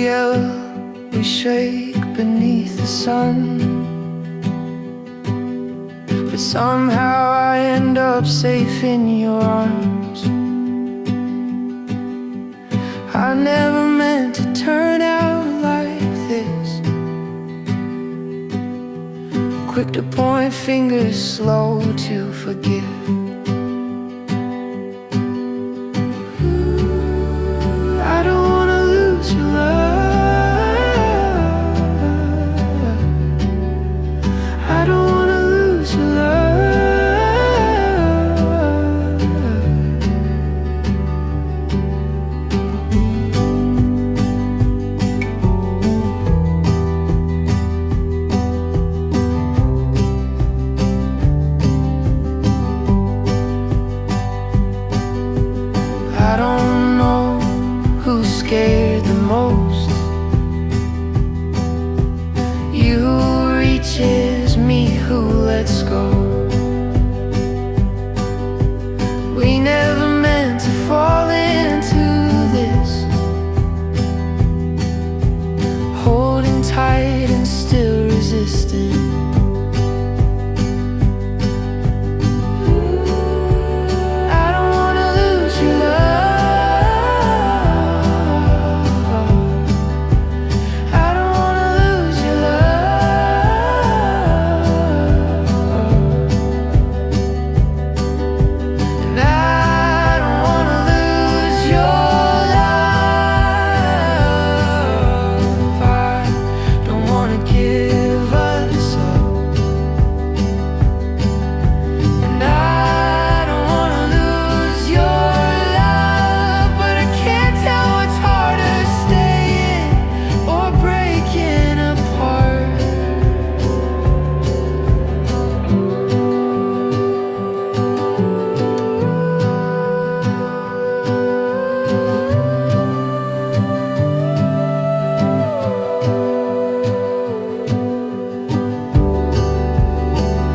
together we shake beneath the sun, but somehow I end up safe in your arms. I never meant to turn out like this, quick to point fingers, slow to forgive. I don't wanna lose your love. I don't wanna lose your love. I don't know who's scared the most, you who reaches, me who lets go. We never meant to fall into this, holding tight and still resisting. I don't wanna lose your love. I don't wanna lose your love. And I don't wanna lose your love. I don't wanna give us up. And I don't wanna lose your love, but I can't tell what's harder, staying or breaking apart.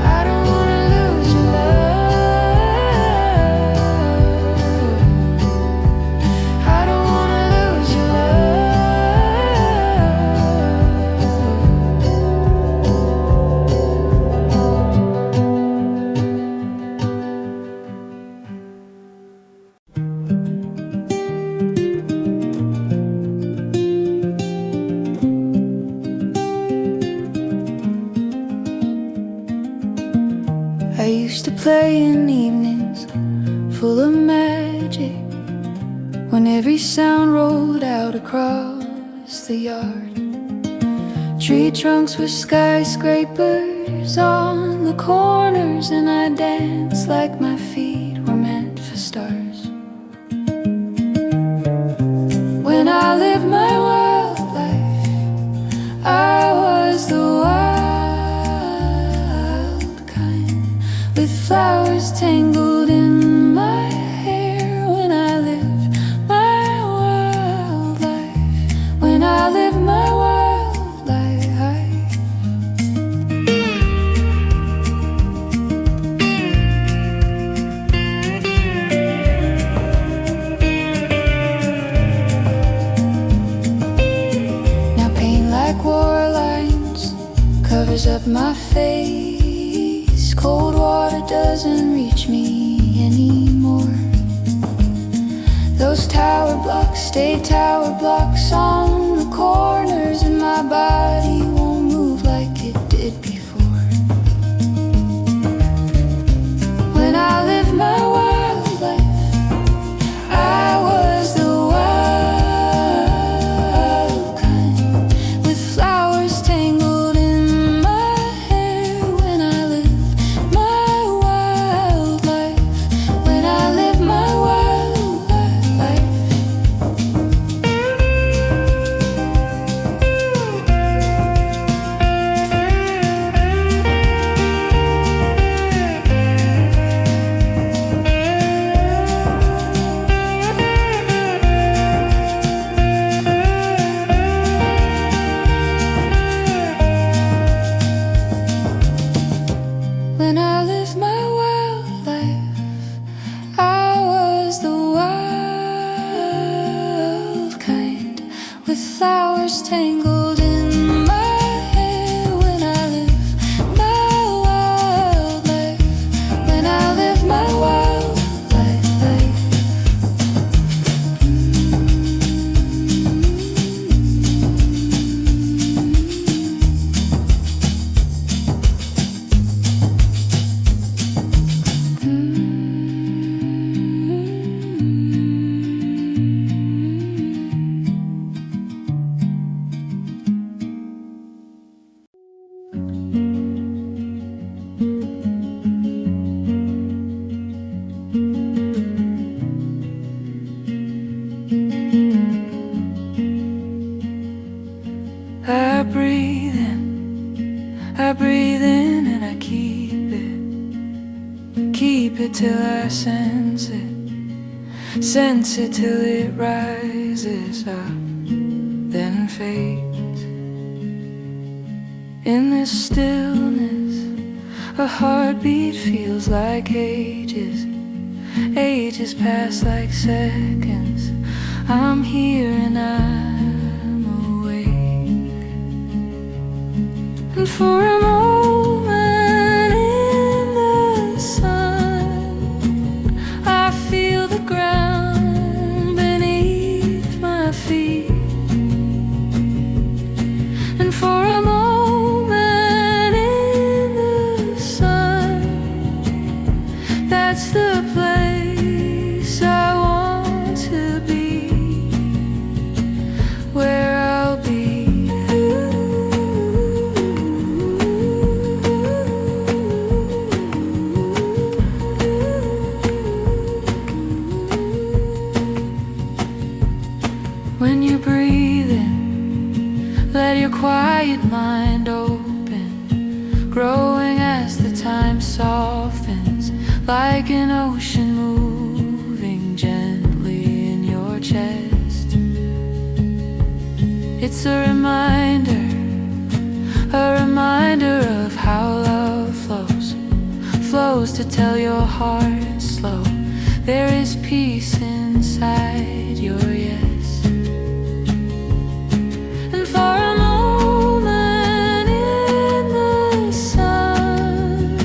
I don't wanna lose your love. I don't wanna lose your I used to play in evenings full of magic, when every sound rolled out across the yard. Tree trunks with skyscrapers on the corners, and I danced like my feet were meant for stars. When I lived my wild life, I was the wild kind, with flowers tangled in my hair. When I lived my wild life, when I lived my wild life. Now pain like war lines covers up my face. Cold water doesn't reach me anymore. Those tower blocks stay tower blocks on the corners, and my body won't move like it did before. When I lived my wild life, I was the wild kind, with flowers tangled in my hair. When I lived my wild life, when I lived my wild life. with flowers tangled in my hair. When I live my wild life, when I live my wild life. I breathe in and I keep it till I sense it till it rises up, then fades. In this stillness, a heartbeat feels like ages. Ages pass like seconds. I'm here and I'm awake. And for a moment in the sun, I feel the ground beneath my feet. And for a moment in the sun, that's the place I want to be, where I'll be. When you breathe in, let your quiet mind open, growing as the time softens, like an ocean moving gently in your chest. It's a reminder of how love flows to tell your heart slow. There is peace inside your yes. And for a moment in the sun,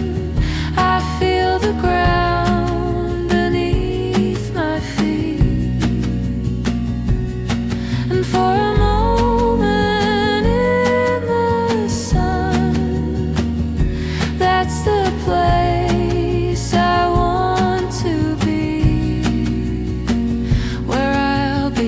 I feel the ground beneath my feet. And for a moment in the sun, that's the place I want to be, where I'll be.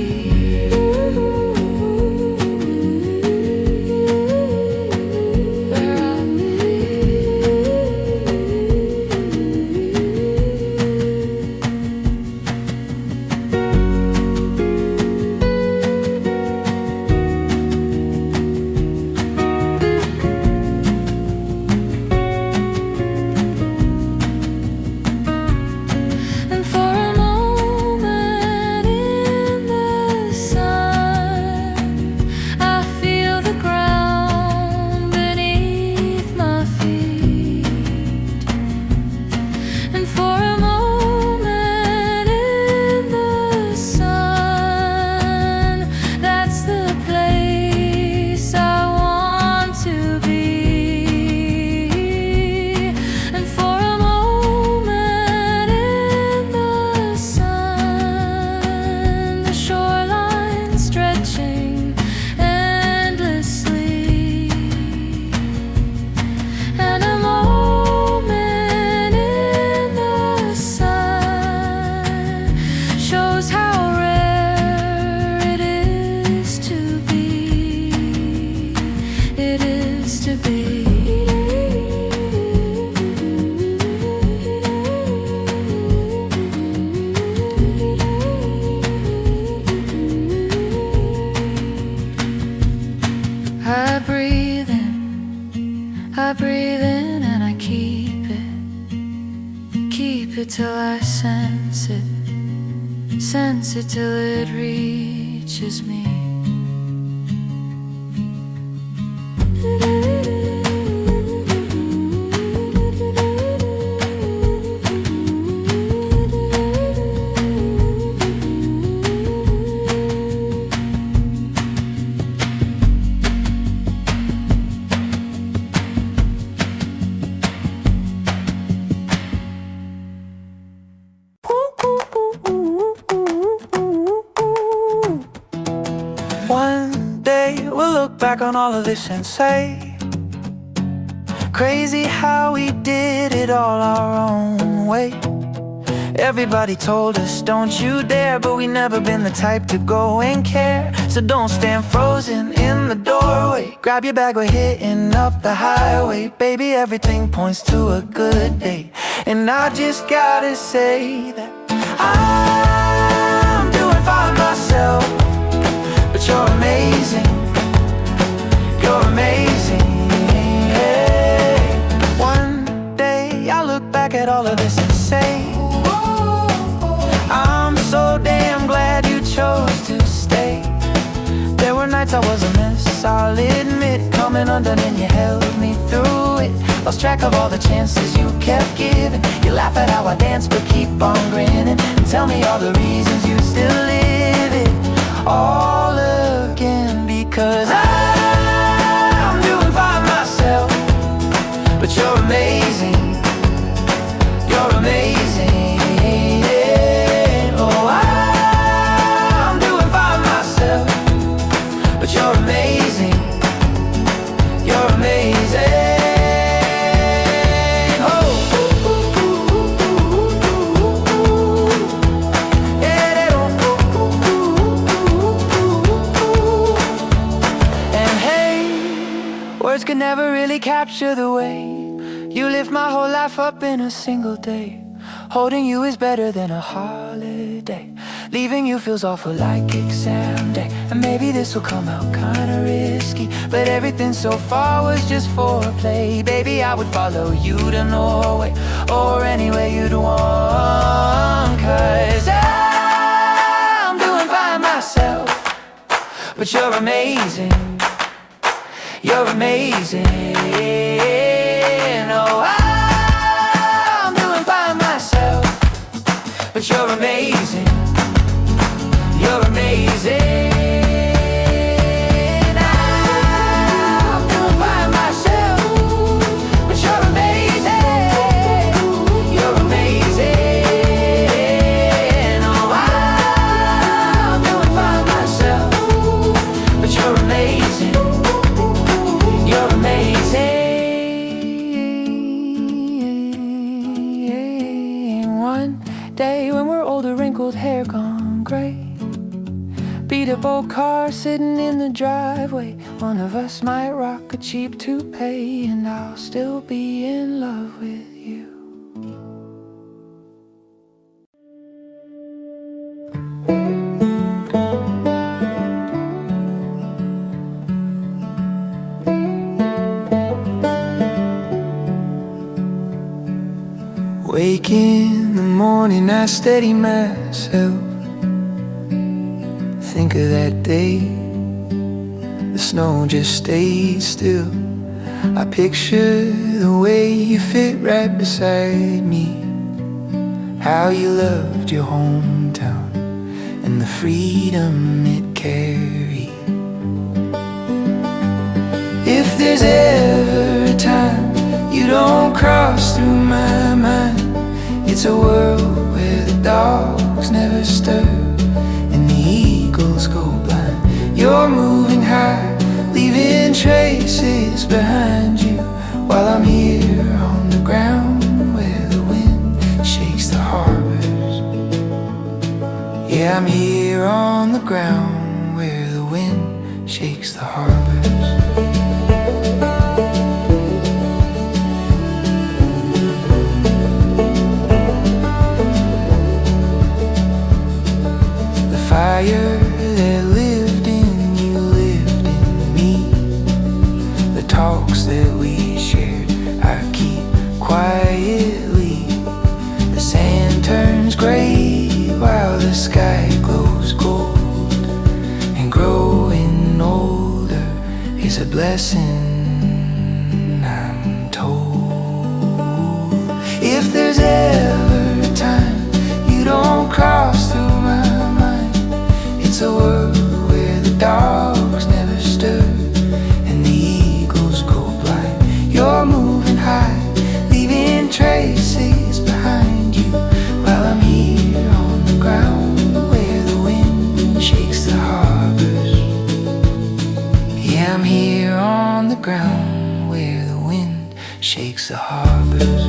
I breathe in and I keep it till I sense it till it reaches me. day we'll look back on all of this and say, crazy how we did it all our own way. Everybody told us don't you dare, but we never been the type to go and care. So don't stand frozen in the doorway. Grab your bag, we're hitting up the highway. Baby, everything points to a good day. And I just gotta say that I'm doing fine myself. But you're amazing, you're amazing, yeah. One day I'll look back at all of this and say, I'm so damn glad you chose to stay. There were nights I was a mess, I'll admit. Coming undone and you held me through it. Lost track of all the chances you kept giving. You laugh at how I dance but keep on grinning. And tell me all the reasons you still live it all again. Because I'm doing fine myself. But you're amazing, you're amazing. You're amazing, you're amazing. Oh, and hey, words can never really capture the way you lift my whole life up in a single day. Holding you is better than a holiday. Leaving you feels awful like exam day. And maybe this will come out kinda risky, but everything so far was just foreplay. Baby, I would follow you to Norway or anywhere you'd want. 'Cause I'm doing fine myself. But you're amazing, you're amazing. Oh, I'm doing fine myself. But you're amazing, you're amazing. I'm doing fine myself, but you're amazing, you're amazing. Oh, I'm doing fine myself, but you're amazing, you're amazing. One day when we're older, wrinkled hair gone gray, beat up old car sitting in the driveway. One of us might rock a cheap toupee, and I'll still be in love with you. Wake in the morning, I steady myself. Think of that day, the snow just stayed still. I picture the way you fit right beside me, how you loved your hometown and the freedom it carried. If there's ever a time you don't cross through my mind, it's a world where the dogs never stir and the eagles go blind. You're moving high, leaving traces behind you, while I'm here on the ground where the wind shakes the harbors. Yeah, I'm here on the ground where the wind shakes the harbors. Fire that lived in you lived in me. The talks that we shared I keep quietly. The sand turns gray while the sky glows gold, and growing older is a blessing, I'm told. If there's ever a time you don't cross through my mind, it's a world where the dogs never stir and the eagles go blind. You're moving high, leaving traces behind you, while I'm here on the ground where the wind shakes the harbors. Yeah, I'm here on the ground where the wind shakes the harbors.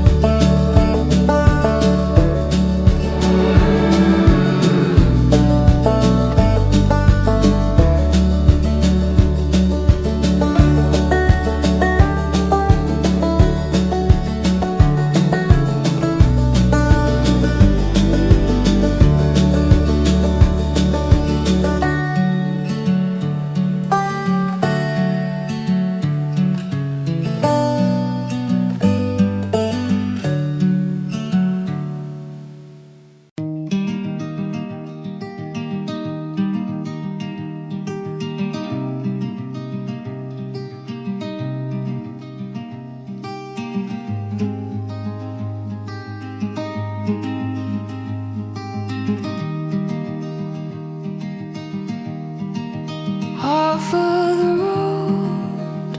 Off of the road,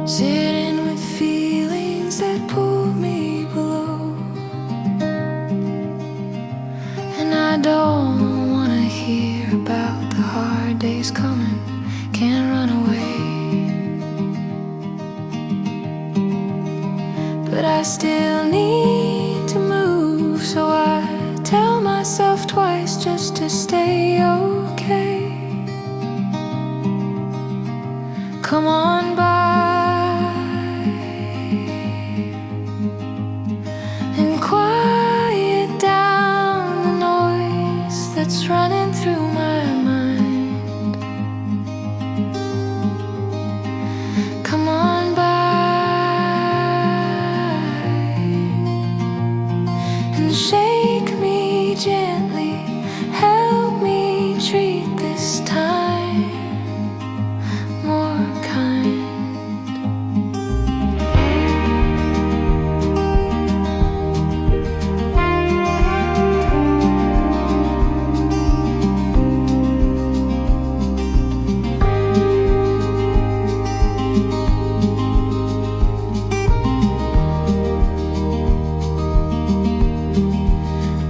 sitting with feelings that pull me below. And I don't wanna hear about the hard days coming, can't run away. But I still need to move, so I tell myself twice just to stay okay. Come on by and quiet down the noise that's running through my mind. Come on by and shake me gently, help me treat this time more kind.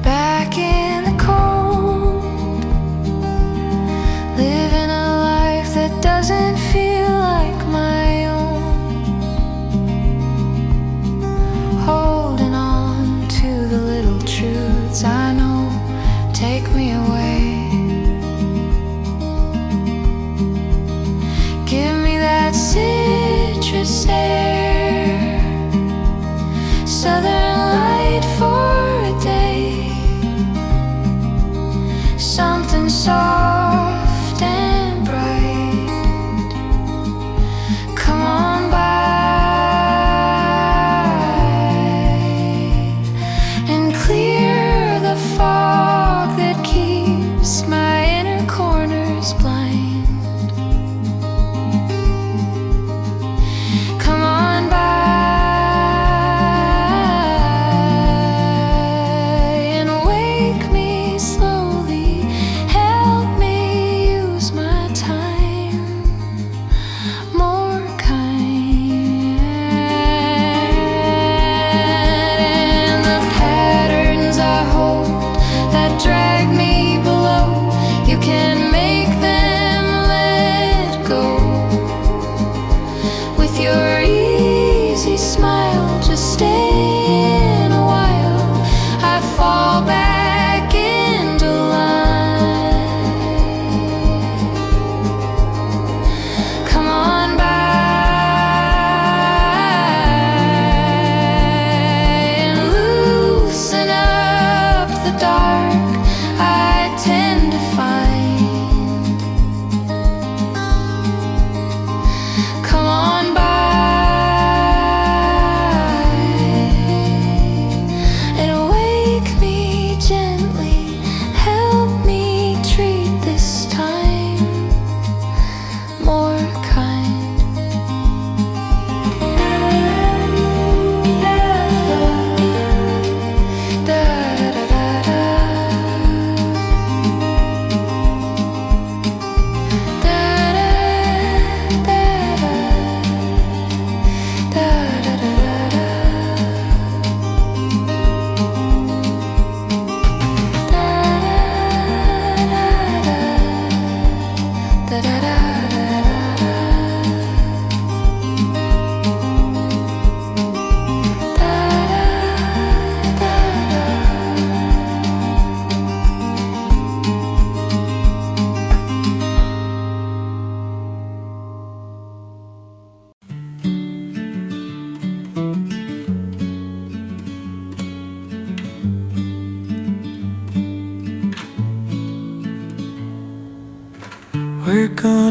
Back in the cold, living a life that doesn't feel like my own, holding on to the little truths I know take me away. Give me that citrus air, southern light for a day, something soft and bright. Come on by and clear the fog that keeps my inner corners blind. Come on by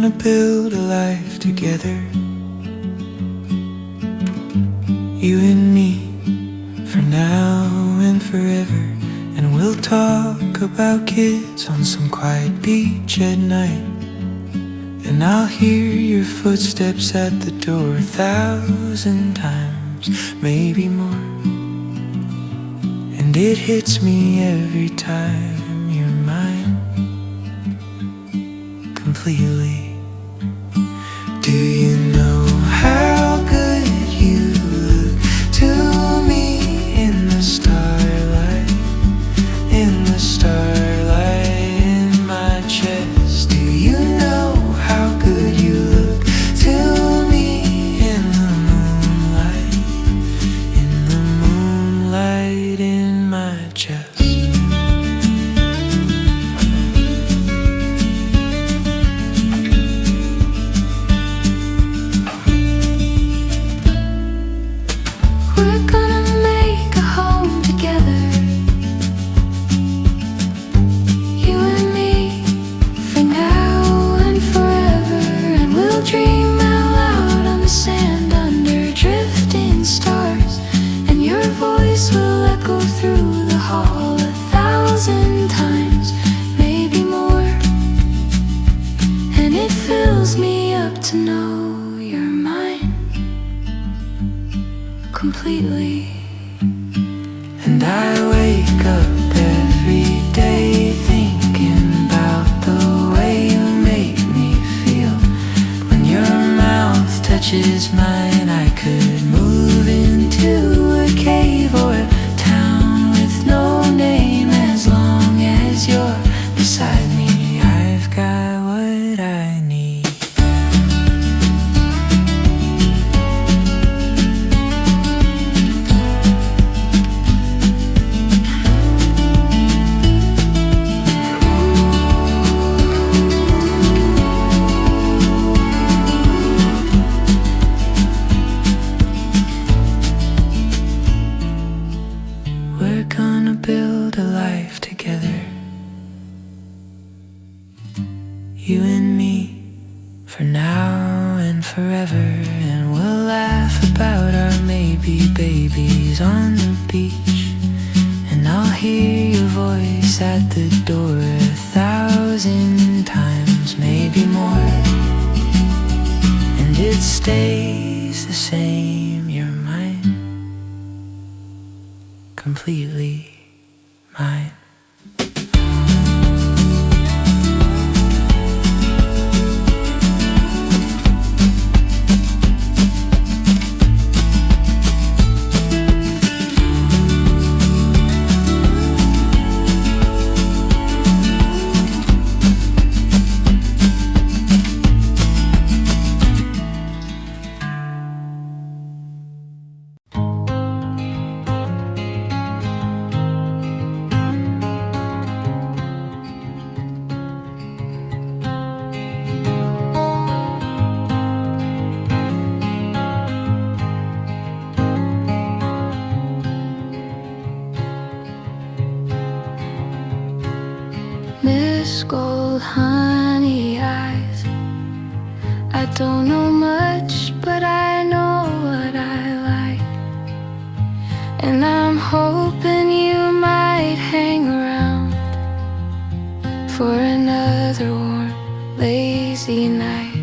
gonna build a life together, you and me, for now and forever. And we'll talk about kids on some quiet beach at night, and I'll hear your footsteps at the door 1,000 times, maybe more. And it hits me every time you're mine, completely. Do you know how good you look to me in the starlight, in the starlight in my chest? Do you know how good you look to me in the moonlight, in the moonlight in my chest? We're gonna make a home together, you and me, for now and forever. And we'll dream out loud on the sand under drifting stars, and your voice will echo through the hall 1,000 times, maybe more. And it fills me up to know you're mine, completely. And I wake up every day thinking about the way you make me feel. When your mouth touches mine, I could move into a cave or a town with no name. As long as you're beside me, I've got what I need. We're gonna build a life together, you and me, for now and forever. And we'll laugh about our maybe babies on the beach, and I'll hear your voice at the door 1,000 times, maybe more. And it stays the same, you're mine, completely mine. Miss Gold Honey Eyes, I don't know much, but I know what I like. And I'm hoping you might hang around for another warm, lazy night.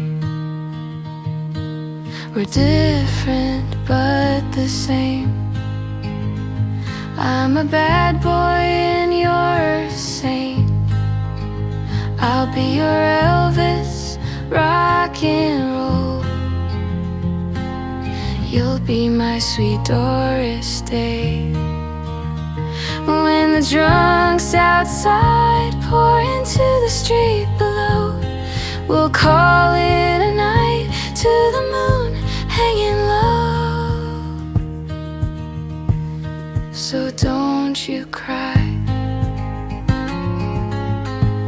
We're different but the same. I'm a bad boy and you're a saint. I'll be your Elvis, rock and roll. You'll be my sweet Doris Day. When the drunks outside pour into the street below, we'll call it a night to the moon hanging low. So don't you cry,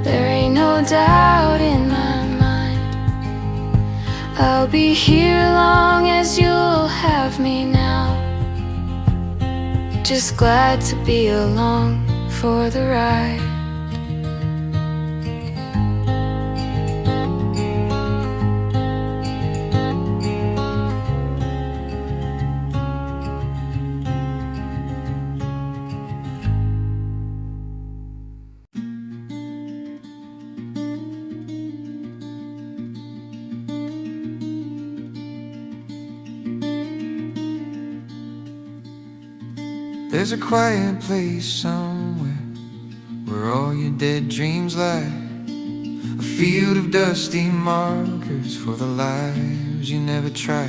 there ain't no doubt in my mind. I'll be here long as you'll have me now. Just glad to be along for the ride. There's a quiet place somewhere where all your dead dreams lie, a field of dusty markers for the lives you never tried.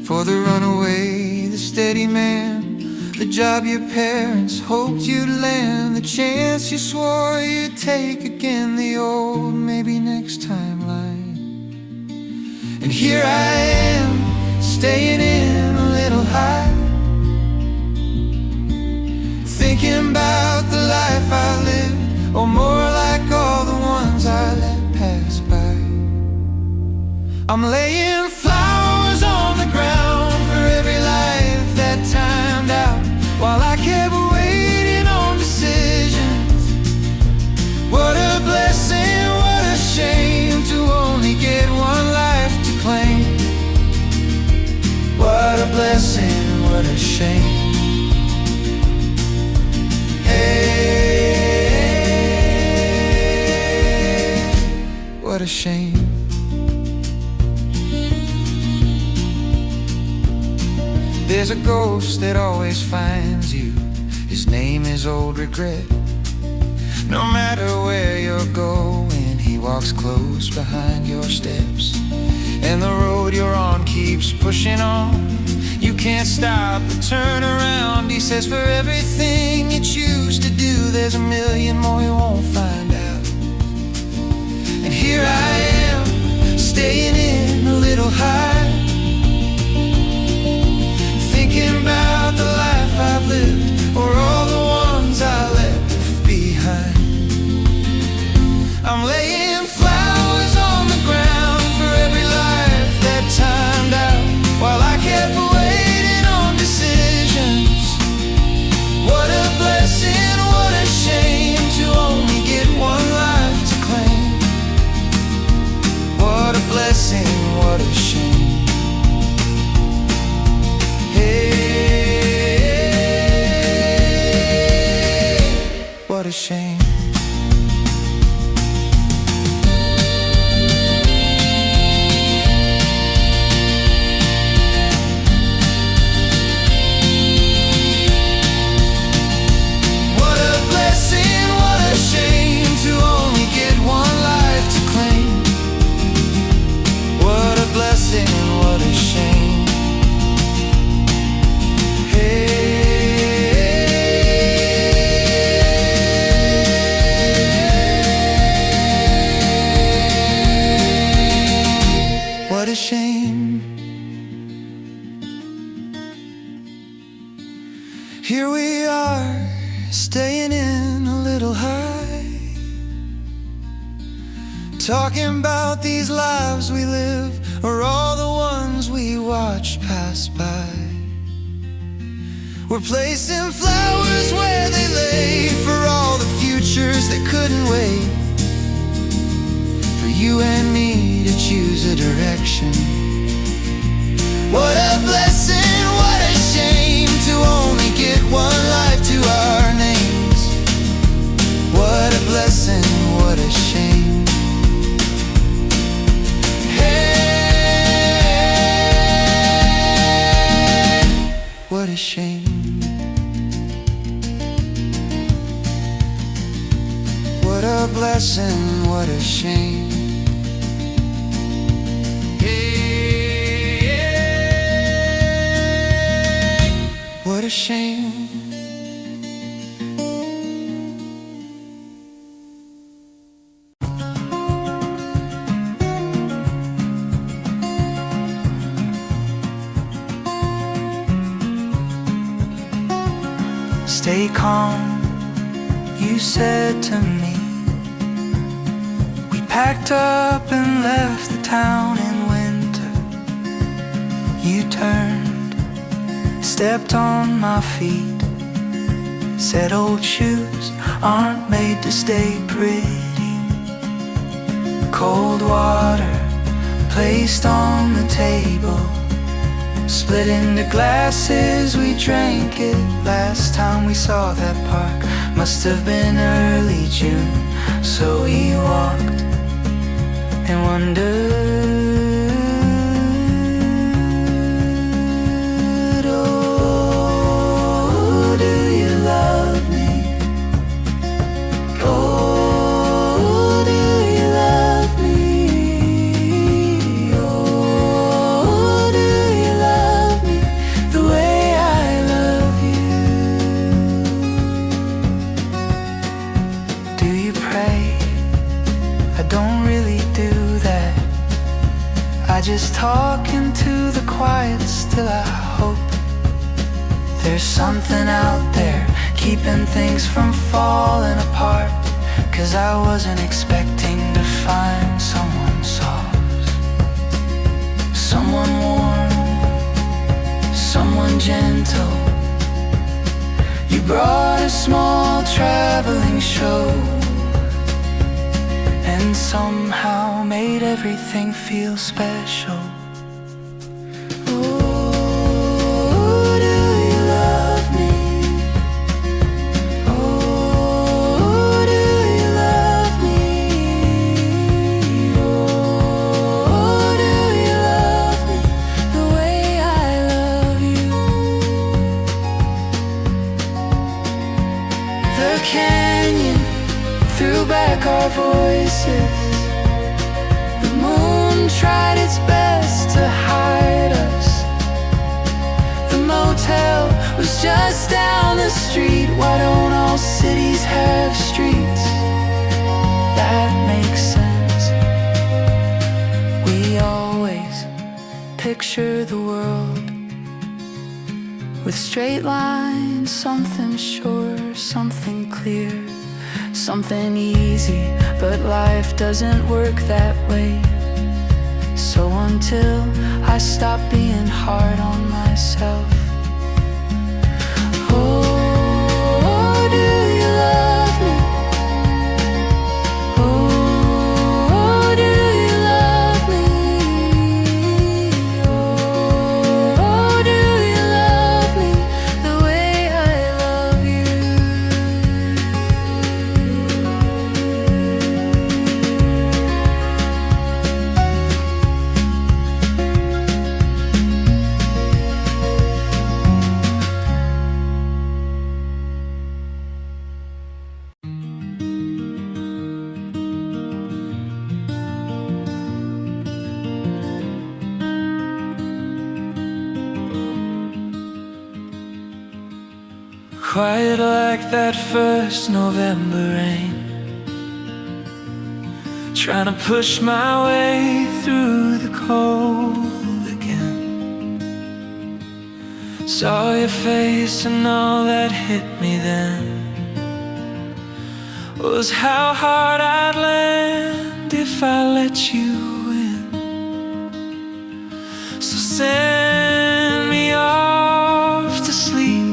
For the runaway, the steady man, the job your parents hoped you'd land, the chance you swore you'd take again, the old maybe next time line. And here I am, staying in a little high, thinking about the life I lived, or more like all the ones I let pass by. I'm laying flowers on the ground for every life that timed out, while I kept waiting on decisions. What a blessing, what a shame to only get one life to claim. What a blessing, what a shame. What a shame. There's a ghost that always finds you. His name is Old Regret. No matter where you're going, he walks close behind your steps, and the road you're on keeps pushing on. You can't stop or turn around. He says for everything you choose to do, there's a million more you won't find out. And here I am, staying in a little high, thinking about the life I've lived, or all the ones I left behind. I'm laying flowers on the ground for every life that timed out, while I kept waiting on decisions. What a blessing, what a shame to only get one life to claim. What a blessing, what a shame. Hey, what a shame. What a shame. Hey, what a shame. Here we are, staying in a little high, talking about these lives we live, or all the ones we watch pass by. We're placing flowers where they lay, for all the futures that couldn't wait, for you and me to choose a direction. What a blessing, what a shame to only get one life to our names. What a blessing, what a shame. What a shame. What a blessing, what a shame. Hey, what a shame. Stay calm, you said to me. We packed up and left the town in winter. You turned, stepped on my feet, said old shoes aren't made to stay pretty. Cold water placed on the table, split into glasses, we drank it. Last time we saw that park must have been early June. So we walked and wondered, oh, I just talk into the quiet. Still I hope there's something out there keeping things from falling apart. 'Cause I wasn't expecting to find someone soft, someone warm, someone gentle. You brought a small traveling show and somehow made everything feel special. Canyon threw back our voices. The moon tried its best to hide us. The motel was just down the street. Why don't all cities have streets? That makes sense. We always picture the world with straight lines, something sure, something clear, something easy, but life doesn't work that way. So until I stop being hard on myself. Oh, do you love me? Oh, do you love me? Oh, do you love me the way I love you? Quiet like that first November rain, trying to push my way through the cold again. Saw your face and all that hit me then was how hard I'd land if I let you in. So send me off to sleep.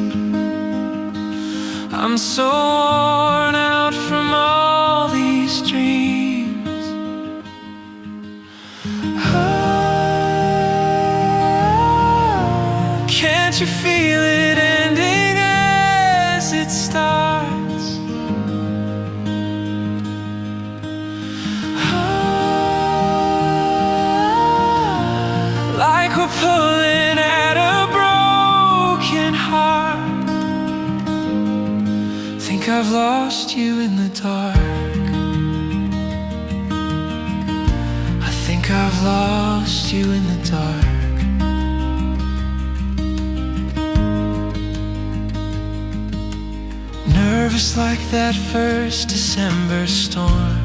I'm so worn out from all these dreams. Can't you feel it ending as it starts? Like we're pulling at a broken heart. Think I've lost you in the dark. I think I've lost you in the dark. Nervous like that first December storm,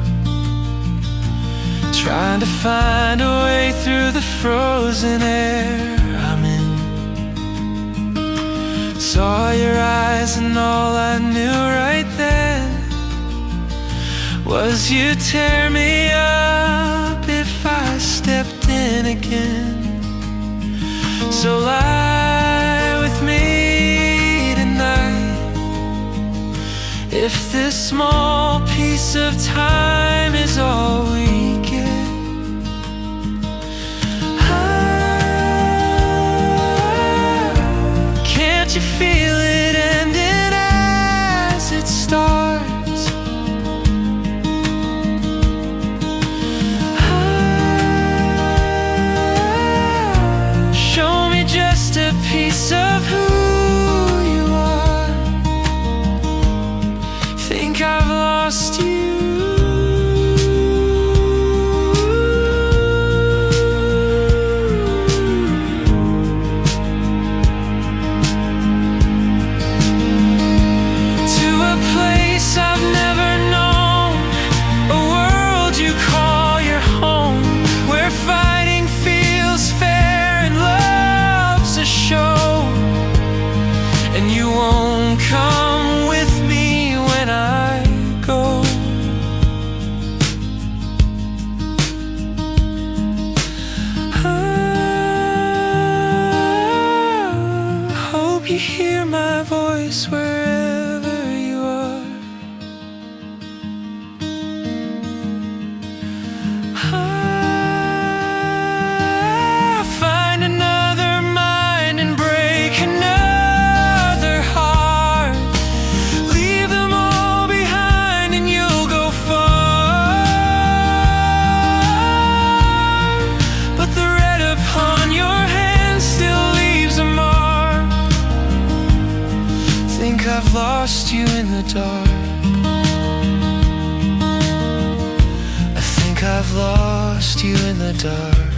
trying to find a way through the frozen air I'm in. Saw your eyes and all I knew right then was you'd tear me up if I stepped in again. So lie with me tonight. If this small piece of time is all we get, can't you feel it ending as it starts? Show me just a piece of who you are. Think I've lost you. place wherever you are. Find another mind and break another heart. Leave them all behind and you'll go far. But the red upon your hand still leaves a mark. Think I've lost you in the dark. I think I've lost you in the dark.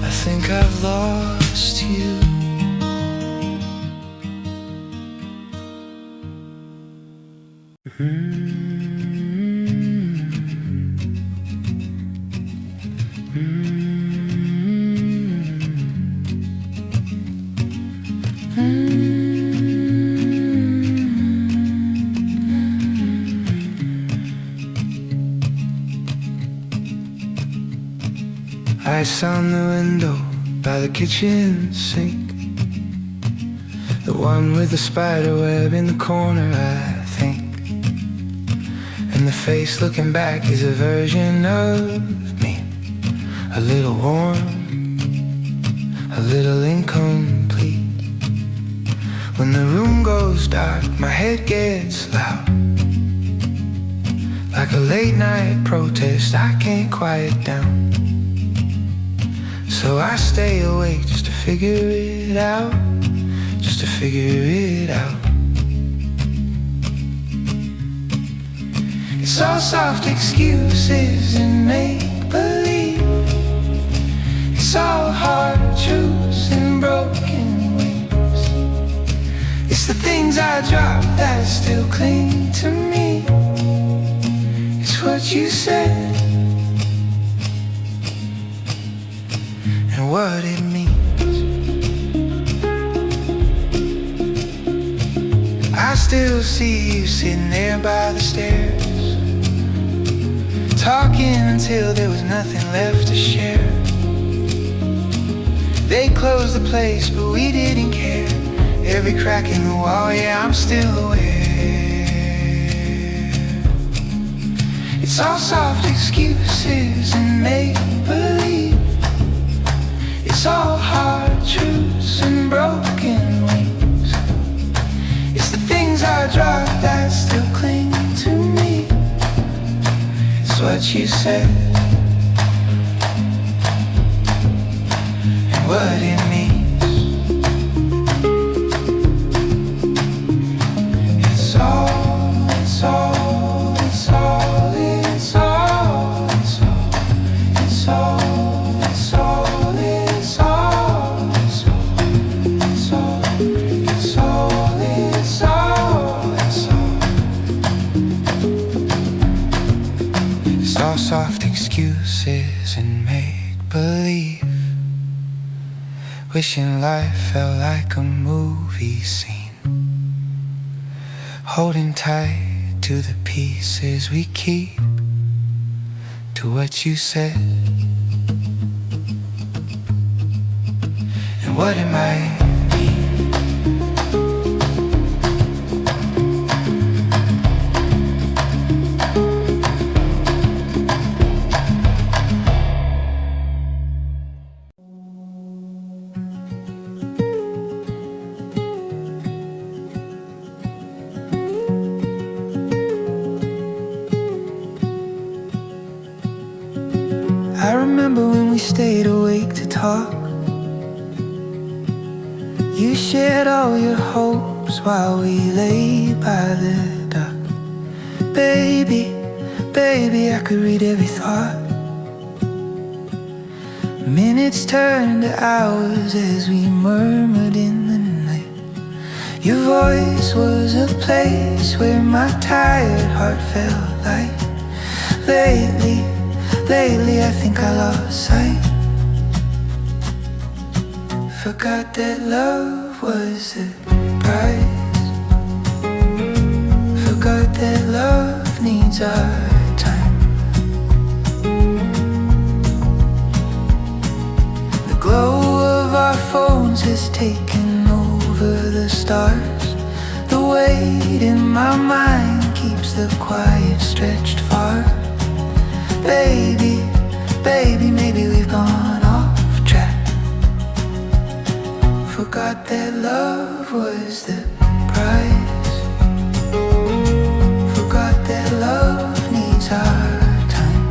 I think I've lost you. Ice on the window by the kitchen sink, the one with the spider web in the corner, I think. And the face looking back is a version of me, a little warm, a little incomplete. When the room goes dark, my head gets loud, like a late night protest I can't quiet down. So I stay awake just to figure it out, just to figure it out. It's all soft excuses and make-believe. It's all hard truths and broken wings. It's the things I drop that still cling to me. It's what you said and what it means. I still see you sitting there by the stairs, talking until there was nothing left to share. They closed the place but we didn't care. Every crack in the wall, yeah, I'm still aware. It's all soft excuses and make-believe. It's all hard truths and broken wings. It's the things I drop that still cling to me. It's what you said and what it means. It's all, it's all, it's all, it's all, it's all, it's all, it's all. Soft excuses and make-believe, wishing life felt like a movie scene, holding tight to the pieces we keep, to what you said and what it might mean. I remember when we stayed awake to talk. You shared all your hopes while we lay by the dock. Baby, baby, I could read every thought. Minutes turned to hours as we murmured in the night. Your voice was a place where my tired heart felt light. Lately I think I lost sight. Forgot that love was the price. Forgot that love needs our time. The glow of our phones has is taking over the stars. The weight in my mind keeps the quiet stretched far. Baby, baby, maybe we've gone off track. Forgot that love was the price. Forgot that love needs our time.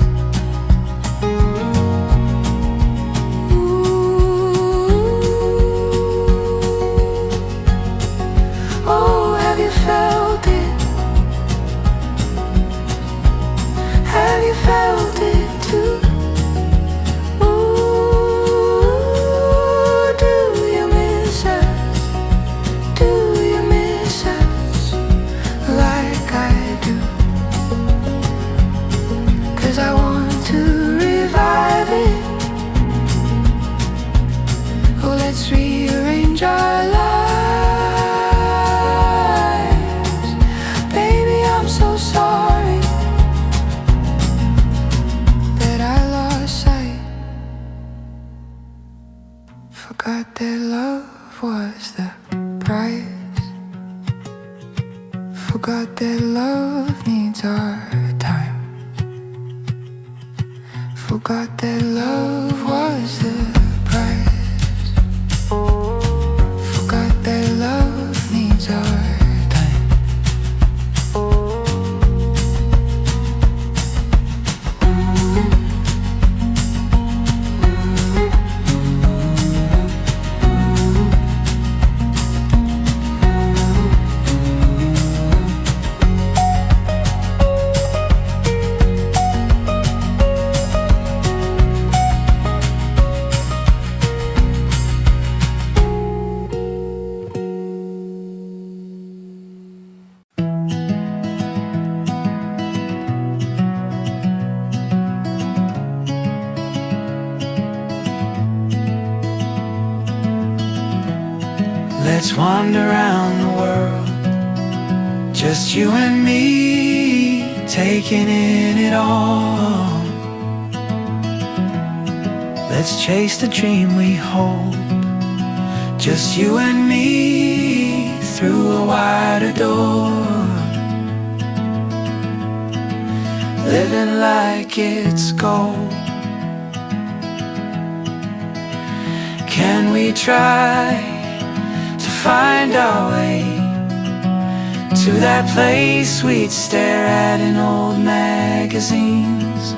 Ooh. Oh, have you felt it? Have you felt it too? Rearrange our lives. Baby, I'm so sorry that I lost sight. Forgot that love was the price. Forgot that love needs our time. Forgot that love was the price. Forgot that love needs our time. Let's wander around the world, just you and me, taking in it all. Let's chase the dream we hold, just you and me, through a wider door. Living like it's gold. Can we try find our way to that place we'd stare at in old magazines?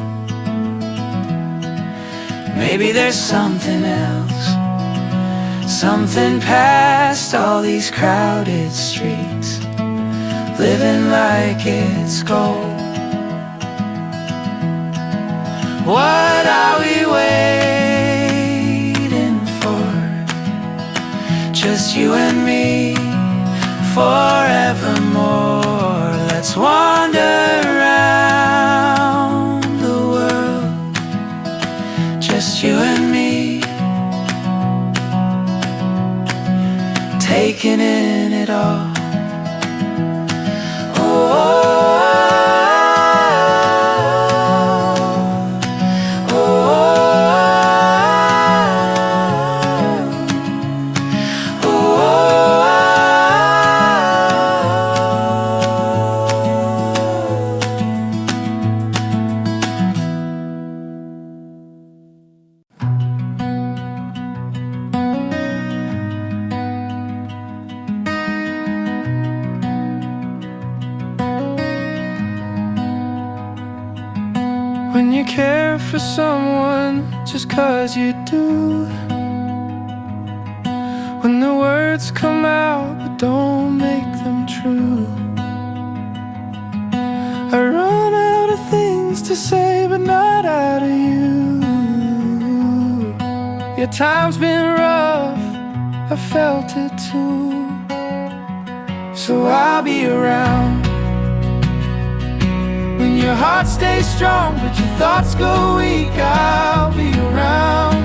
Maybe there's something else, something past all these crowded streets, living like it's gold. What are we waiting for? Just you and me, forevermore. Let's wander around the world, just you and me, taking in it all. When you care for someone just 'cause you do, when the words come out but don't make them true, I run out of things to say but not out of you. Your time's been rough, I felt it too. So I'll be around when your heart stays strong but your thoughts go weak. I'll be around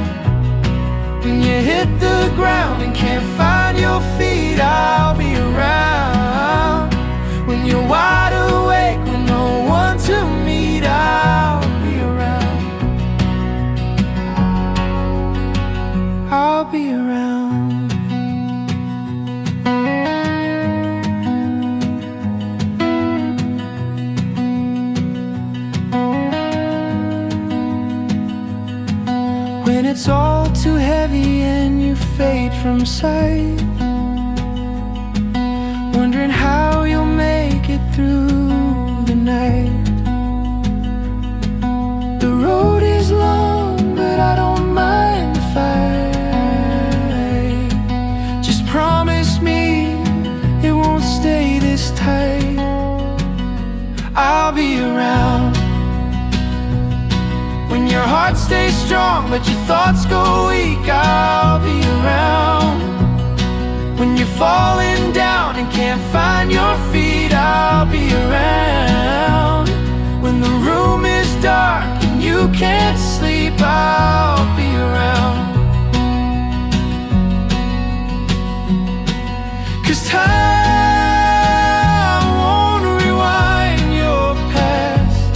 when you hit the ground and can't find your feet. I'll be around when you're wide awake with no one to meet. I'll be around. I'll be around. it's all too heavy and you fade from sight, wondering how you'll make it through the night. The road is long, but I don't mind the fight. Just promise me it won't stay this tight. I'll be around when your heart stays strong but your thoughts go weak. I'll be around when you're falling down and can't find your feet. I'll be around when the room is dark and you can't sleep. I'll be around, 'cause time won't rewind your past.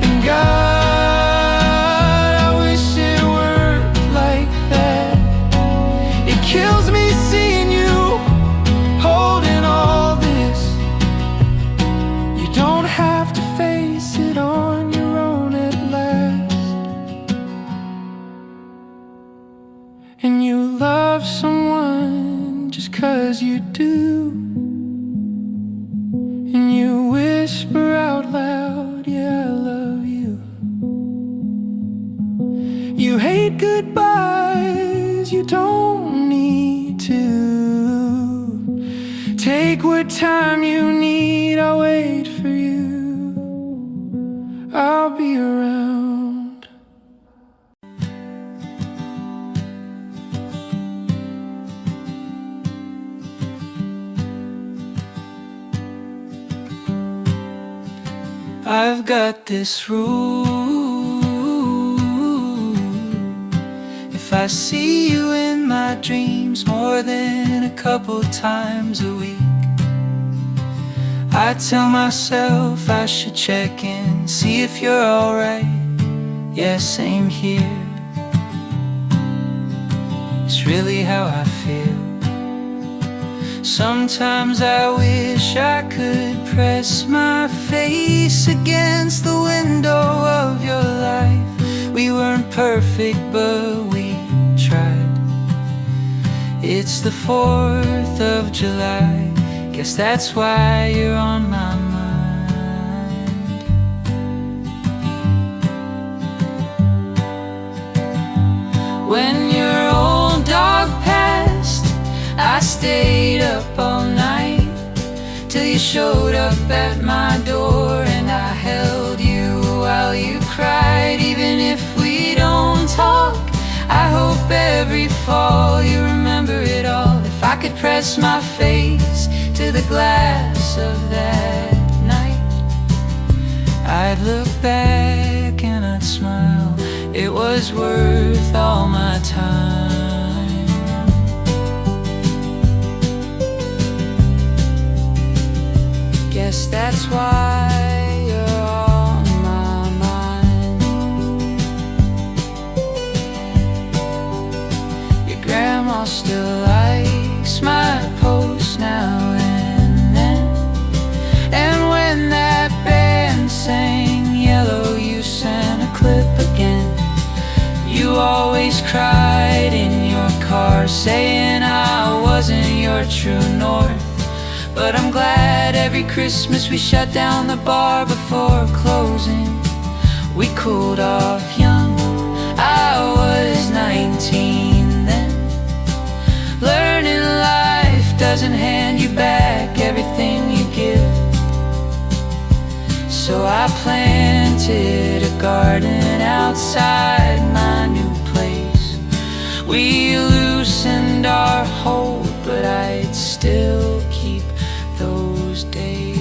And God, I wish it worked like that. It kills me seeing you holding all this. You don't have to face it on your own at last. And you love someone just 'cause you do, and you whisper out loud, yeah, I love you. You hate goodbyes, you don't need to. Take what time you need, I'll wait for you. I'll be around. I've got this rule: if I see you in my dreams more than a couple times a week, I tell myself I should check in, see if you're alright. Yeah, same here. It's really how I feel. Sometimes I wish I could press my face against the window of your life. We weren't perfect, but we tried. It's the 4th of July, guess that's why you're on my mind. When your old dog passed, I stayed up all night till you showed up at my door, and I held you while you cried. Even if we don't talk, I hope every fall you remember it all. If I could press my face to the glass of that night, I'd look back and I'd smile. It was worth all my time. Guess that's why you're on my mind. Your grandma still likes my posts now and then. And when that band sang Yellow, you sent a clip again. You always cried in your car, saying I wasn't your true north. But I'm glad every Christmas we shut down the bar before closing. We cooled off young, I was 19 then. Learning life doesn't hand you back everything you give. So I planted a garden outside my new place. We loosened our hold, but I'd still keep those days.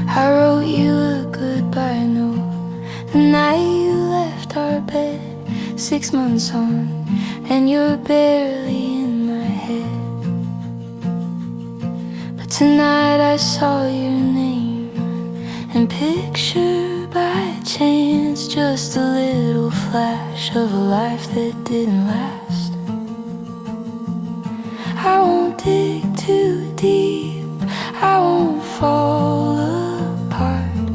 I wrote you a goodbye note the night you left our bed, 6 months on, and you're barely in my head. But tonight I saw your name, and picture by chance just a little flash of a life that didn't last. I won't dig too deep, I won't fall apart.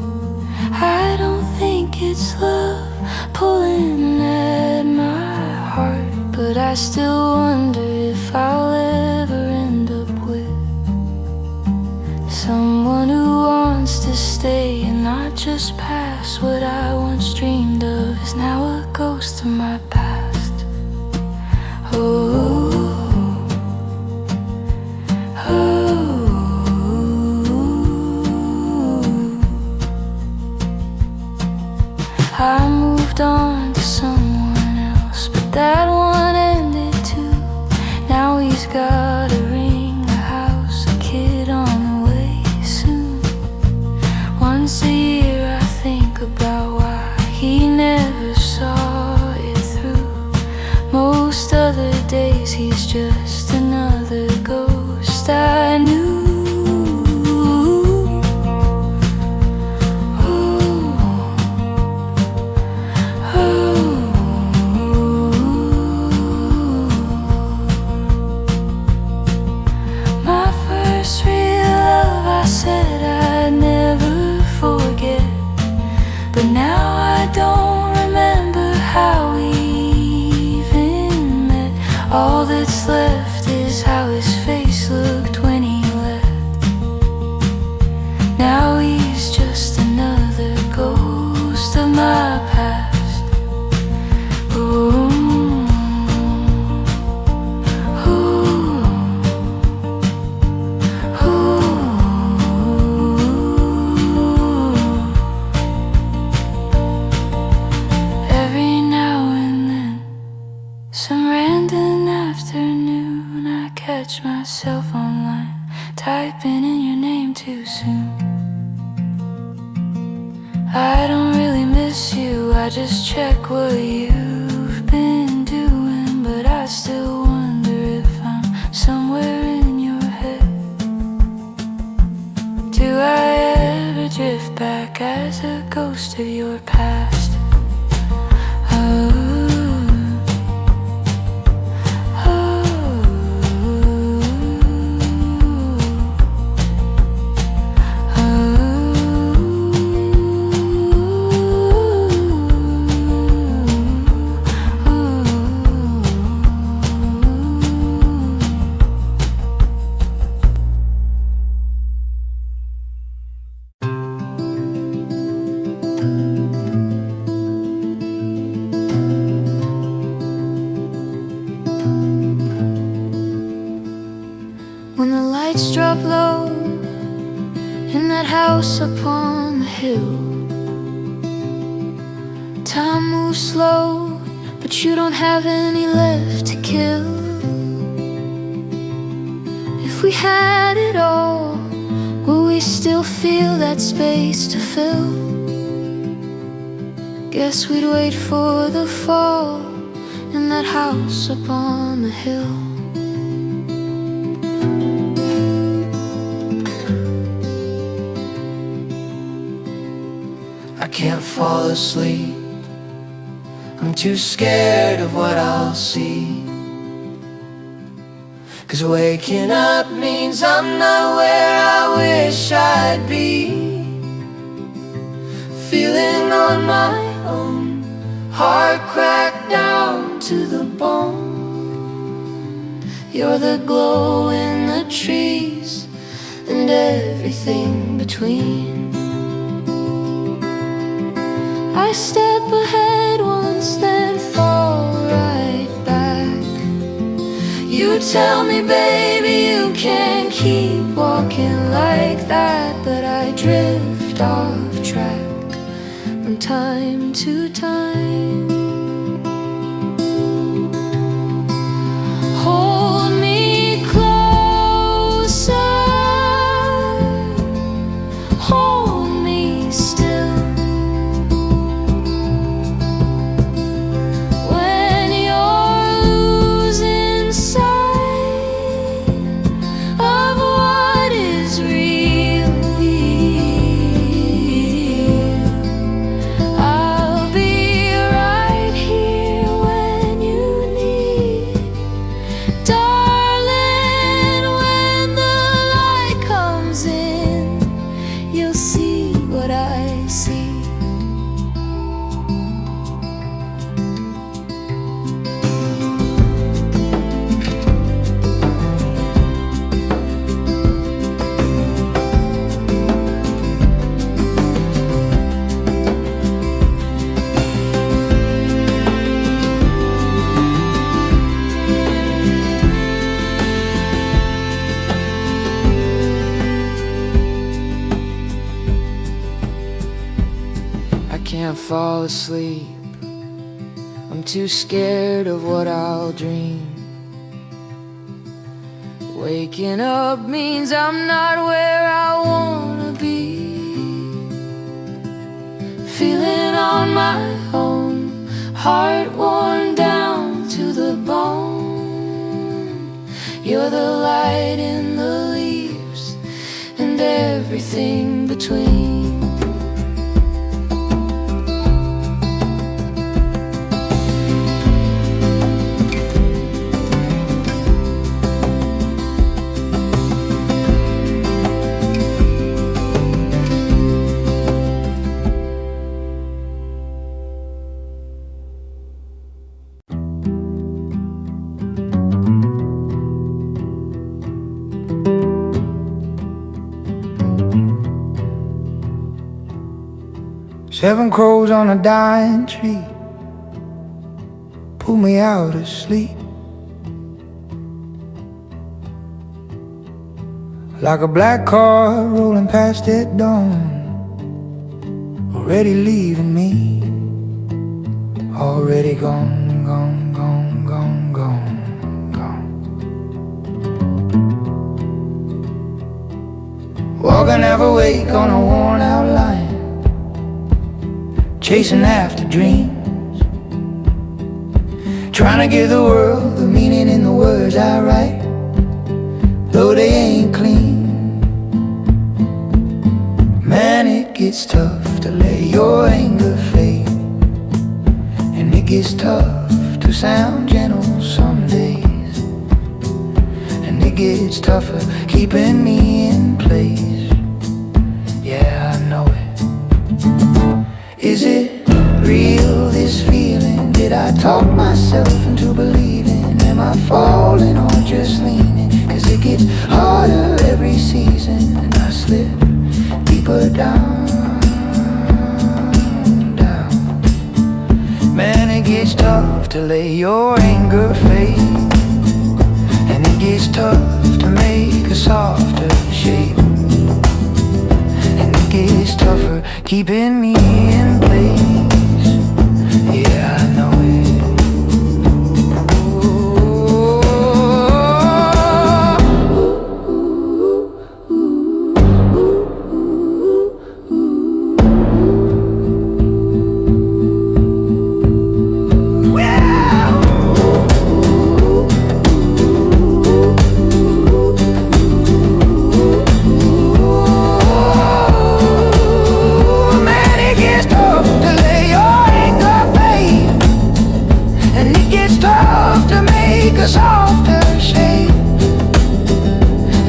I don't think it's love pulling at my heart, but I still wonder if I'll ever end up with someone who wants to stay and not just pass. What I once dreamed of is now a ghost of my past. Oh, I moved on to someone else, but that one ended too. Now he's got a ring, a house, a kid on the way soon. Once a year I think about why he never saw it through. Most other days he's just another ghost I knew. But now I don't remember how we even met. All that's left is how his face looked when he left. Now he's just another ghost of my past. Ooh. Some random afternoon I catch myself online, typing in your name too soon. I don't really miss you, I just check what you've been doing. But I still wonder if I'm somewhere in your head. Do I ever drift back as a ghost of your past? Oh. When the lights drop low in that house upon the hill, time moves slow, but you don't have any left to kill. If we had it all, will we still feel that space to fill? Guess we'd wait for the fall in that house upon the hill. I can't fall asleep, I'm too scared of what I'll see. 'Cause waking up means I'm not where I wish I'd be. Feeling on my own, heart cracked down to the bone. You're the glow in the trees and everything between. I step ahead once, then fall right back. You tell me, baby, you can't keep walking like that. But I drift off track from time to time. Hold me closer, hold me still. When you're losing sight fall asleep. I'm too scared of what I'll dream. Waking up means I'm not where I wanna be. Feeling on my own, heart worn down to the bone. You're the light in the leaves and everything between. Seven crows on a dying tree pull me out of sleep. Like a black car rolling past at dawn, already leaving me. Already gone, gone, gone, gone, gone, gone. Walking half awake on a worn out line, chasing after dreams, trying to give the world the meaning in the words I write, though they ain't clean. Man, it gets tough to let your anger fade, and it gets tough to sound gentle some days, and it gets tougher keeping me in place. Yeah, I know it. Is it real, this feeling? Did I talk myself into believing? Am I falling or just leaning? 'Cause it gets harder every season, and I slip deeper down, down. Man, it gets tough to let your anger fade, and it gets tough to make a softer shape, and it gets tougher keeping me in place. Yeah, I know it. A softer shape,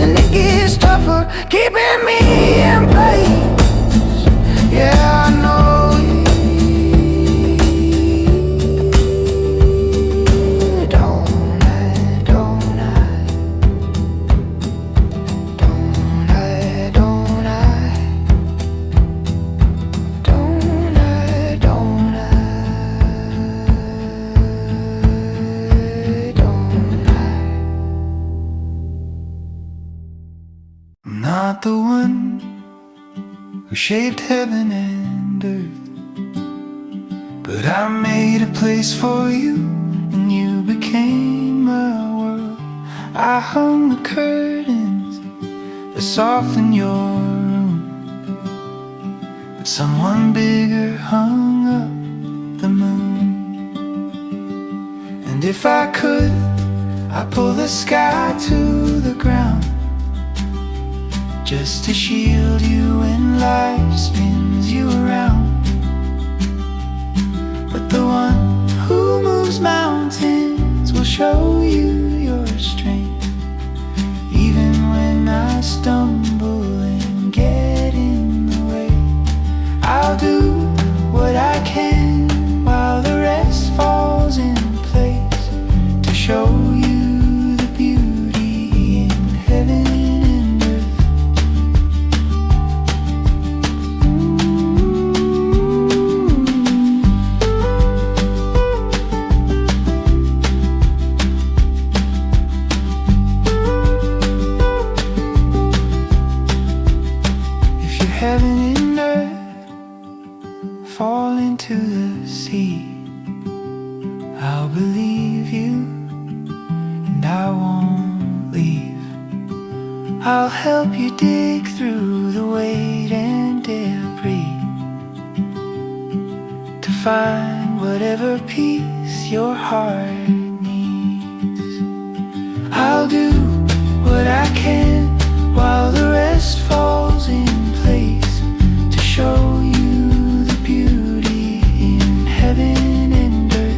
and it gets tougher keeping me in place. Yeah, I know it. Don't I, don't I, don't I, don't I, don't I, don't I. I'm not the one who shaped heaven and earth, but I made a place for you, and you became my world. I hung the curtains that soften your room, but someone bigger hung up the moon. And if I could, I'd pull the sky to the ground, just to shield you when life spins you around. But the one who moves mountains will show you your strength, even when I stumble and get in the way. I'll do what I can while the rest falls in place, to show you the beauty in heaven. Heaven and earth fall into and I won't leave. I'll help you dig through the weight and debris to find whatever peace your heart needs. I'll do what I can while the rest falls in place to show you the beauty in heaven and earth.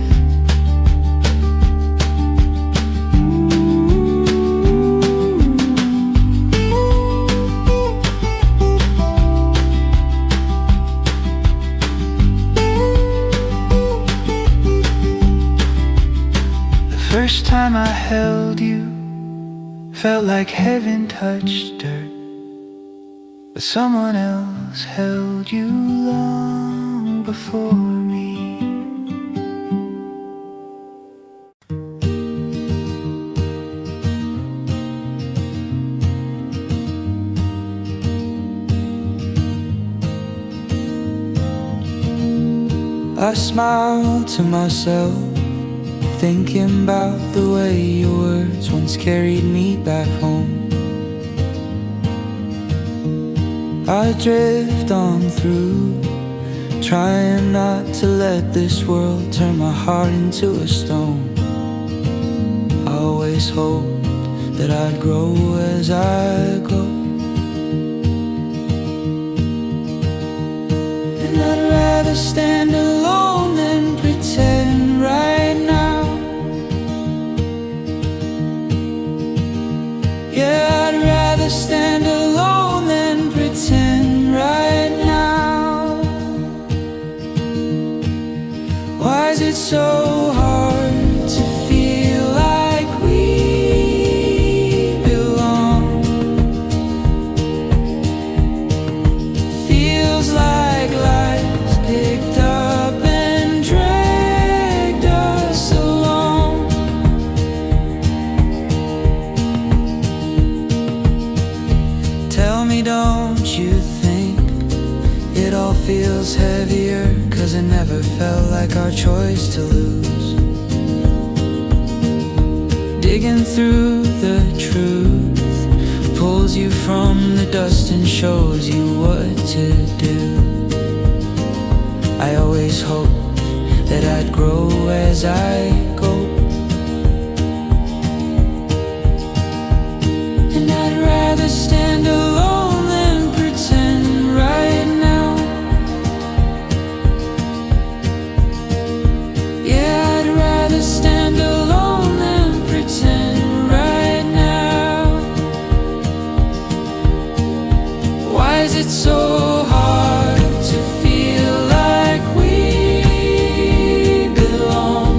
The first time I held you felt like heaven touched dirt, but someone else held you long before me. I smile to myself, thinking about the way your words once carried me back home. I drift on through, trying not to let this world turn my heart into a stone. I always hoped that I'd grow as I go, and I'd rather stand alone than pretend right now. Yeah, I'd rather stand alone than pretend right now. Why is it so hard to feel like we belong? Feels like life's picked up and dragged us along. Tell me, don't you think it all feels heavier? 'Cause it never felt like our choice to lose. Digging through the truth pulls you from the dust and shows you what to do. I always hoped that I'd grow as I go, and I'd rather stand alone than pretend right now. Yeah, I'd rather stand alone than pretend right now. Why is it so hard to feel like we belong?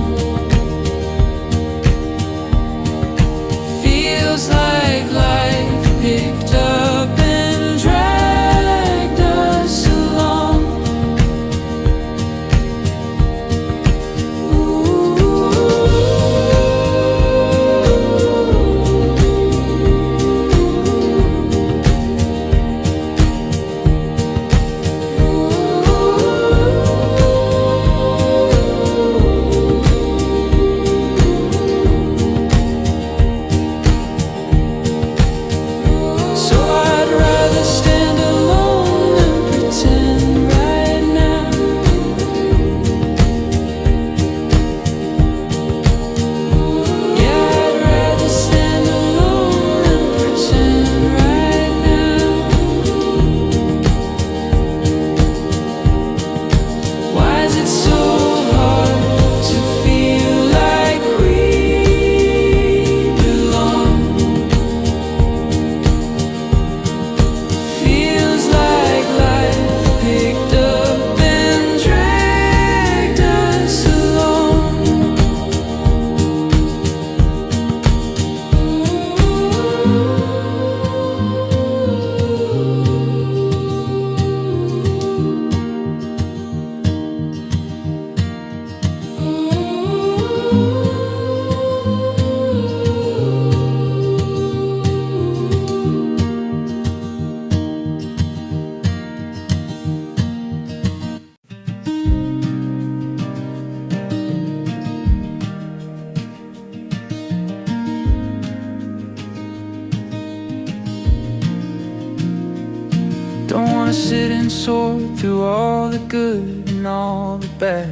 Don't wanna sit and sort through all the good and all the bad,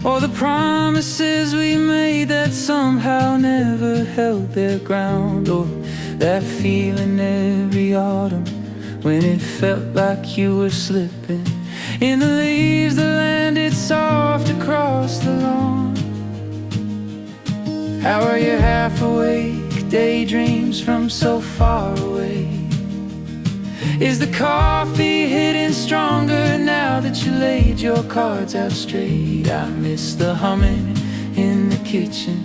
all the promises we made that somehow never held their ground, or that feeling every autumn when it felt like you were slipping in the leaves that landed soft across the lawn. How are your half-awake daydreams from so far away? Is the coffee hitting stronger now that you laid your cards out straight? I miss the humming in the kitchen,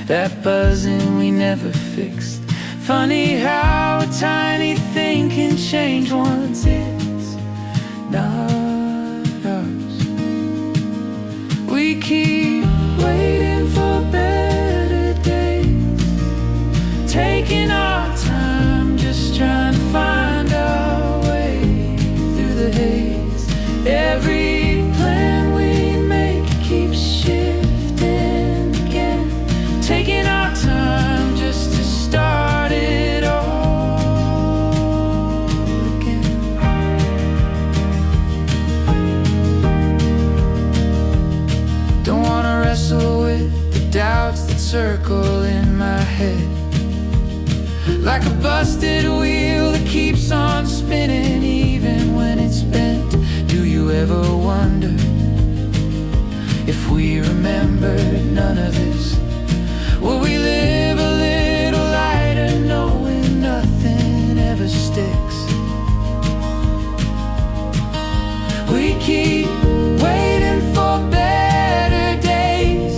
that buzzing we never fixed. Funny how a tiny thing can change once it's not ours. We keep waiting for better days, taking our time, just trying to find our way through the haze. Every plan we make keeps shifting again, taking our time just to start it all again. Don't wanna wrestle with the doubts that circle in my head, like a busted wheel that keeps on spinning even when it's bent. Do you ever wonder if we remembered none of this? Will we live a little lighter knowing nothing ever sticks? We keep waiting for better days,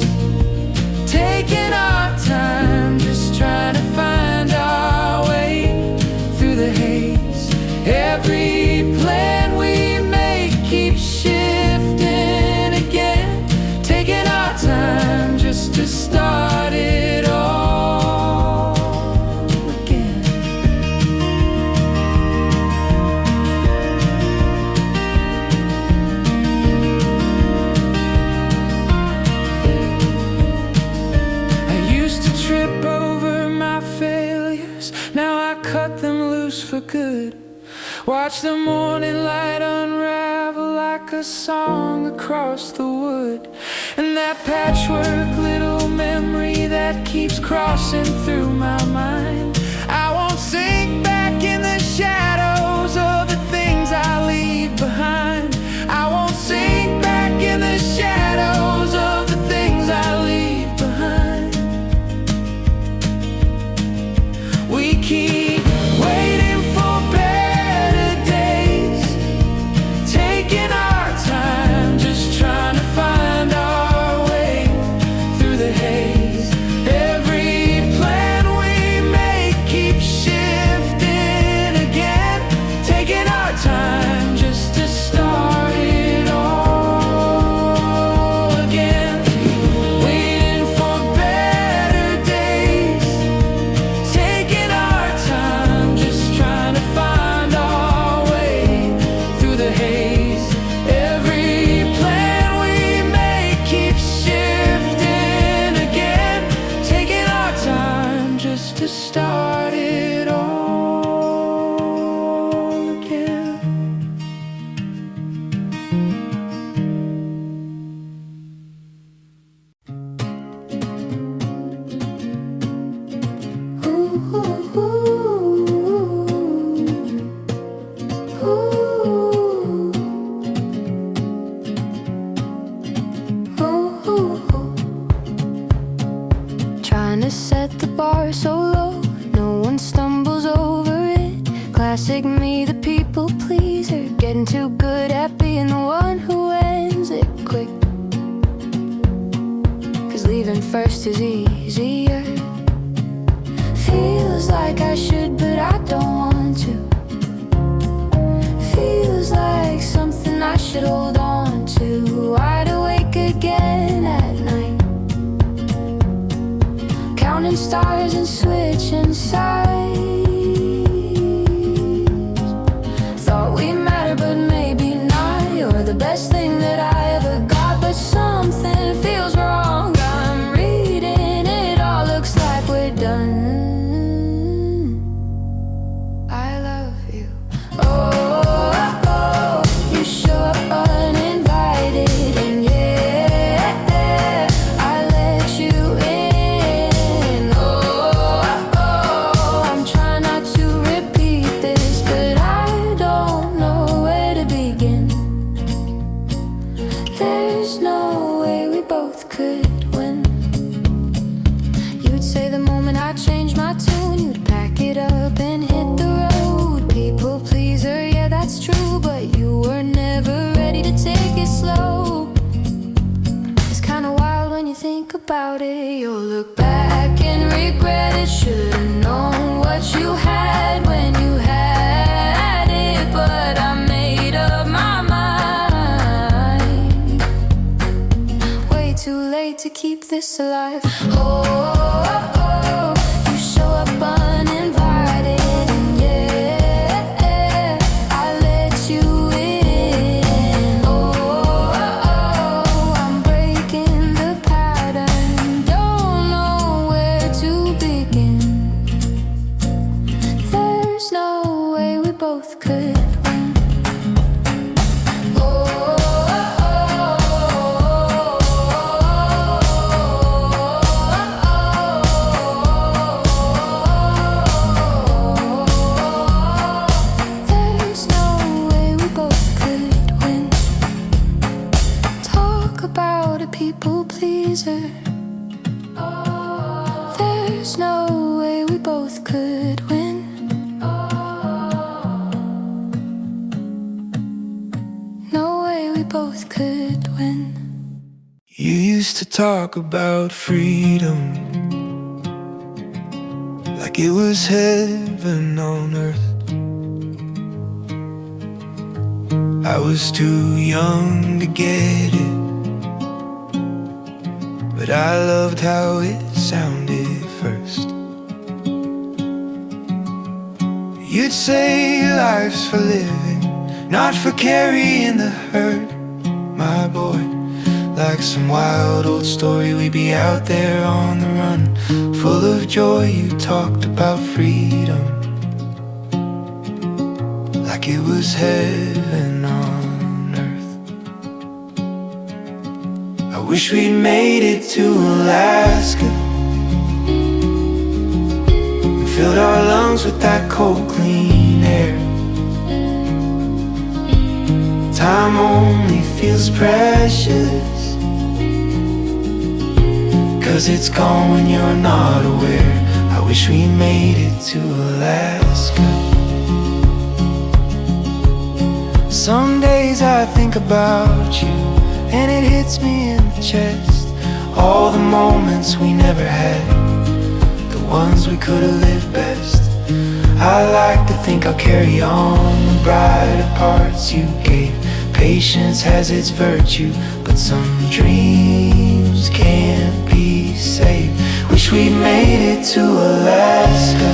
taking our time, just trying to find our way through the haze. Every plan we make keeps shifting again, taking our time just to start it all again. I used to trip over my failures, now I cut them loose for good. Watch the morning light unravel like a song across the wood, and that patchwork little memory that keeps crossing through my mind. I won't sink back in the shadows of the things I leave behind. I won't sink back in the shadows of the things I leave behind. We keep waiting for better days, taking our time, just trying to find our way through the haze. Every plan we make keeps shifting again, taking our time just to start it all again. Waiting for better days, taking our time, just trying to find our way through the haze. Every plan we make keeps shifting again, taking our time just to start it all again. Ooh, ooh, ooh, ooh, ooh. Trying to set the bar so low no one stumbles over it. Classic me, the people pleaser, getting too good at being the one who ends it quick. 'Cause leaving first is easier. Feels like I should, but I don't want to. Feels like something I should hold on to. Wide awake again at night, counting stars and switching sides. Thought we mattered, but maybe not. You're the best thing that I ever got, but something feels wrong. I'm reading it all, looks like we're done. I love you. Oh, about it, you'll look back and regret it. Should've known what you had when you had it, but I made up my mind. Way too late to keep this alive. Oh, oh, oh, you show up uninvited, and yeah, I let you in. Oh, oh, I'm breaking the pattern, don't know where to begin. There's no way we both could win. There's no way we both could win. Talk about a people pleaser. There's no way we both could win. No way we both could win. You used to talk about freedom like it was heaven on earth. I was too young to get it, but I loved how it sounded first. You'd say life's for living, not for carrying the hurt. My boy, like some wild old story, we'd be out there on the run, full of joy. You talked about freedom like it was heaven on earth. I wish we'd made it to Alaska and filled our lungs with that cold, clean air. Time only feels precious, 'cause it's gone when you're not aware. I wish we made it to Alaska. Some days I think about you and it hits me in the chest. All the moments we never had, the ones we could have lived best. I like to think I'll carry on the brighter parts you gave. Patience has its virtue, but some dreams can't be saved. Wish we made it to Alaska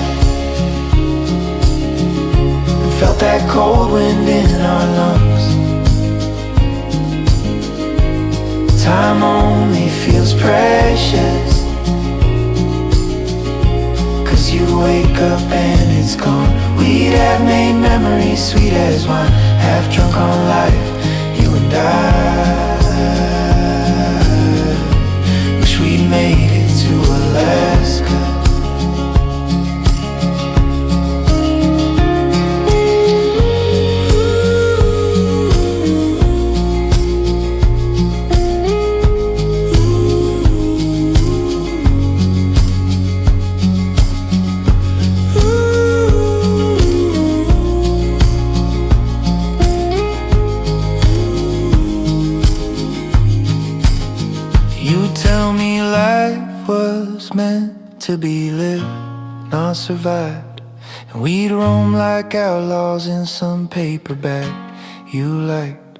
and felt that cold wind in our lungs. Time only feels precious, 'cause you wake up and it's gone. We'd have made memories sweet as wine, half drunk on life, you and I. Wish we'd made it to Alaska. To be lived, not survived, and we'd roam like outlaws in some paperback you liked.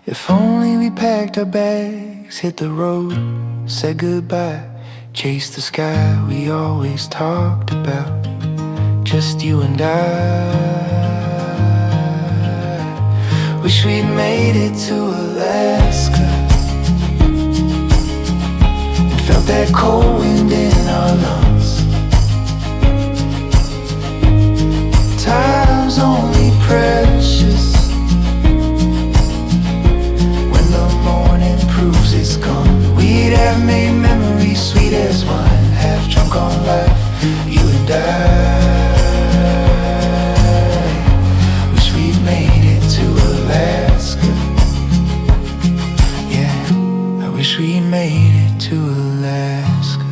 If only we packed our bags, hit the road, said goodbye, chased the sky we always talked about, just you and I. Wish we'd made it to Alaska, felt that cold wind in our lungs. Time's only precious when the morning proves it's gone. We'd have made memories sweet as wine, half drunk on life, you and I. Wish we'd made it to Alaska. Yeah, I wish we made it to Alaska.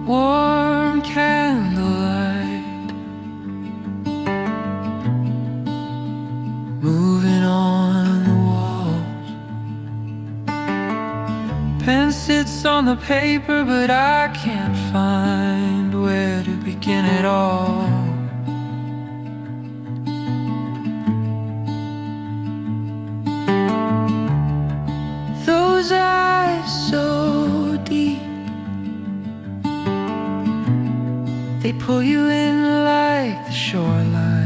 warm candlelight, moving on the walls. Pen sits on the paper, but I can't find where to begin it all. Those eyes so deep, they pull you in like the shoreline.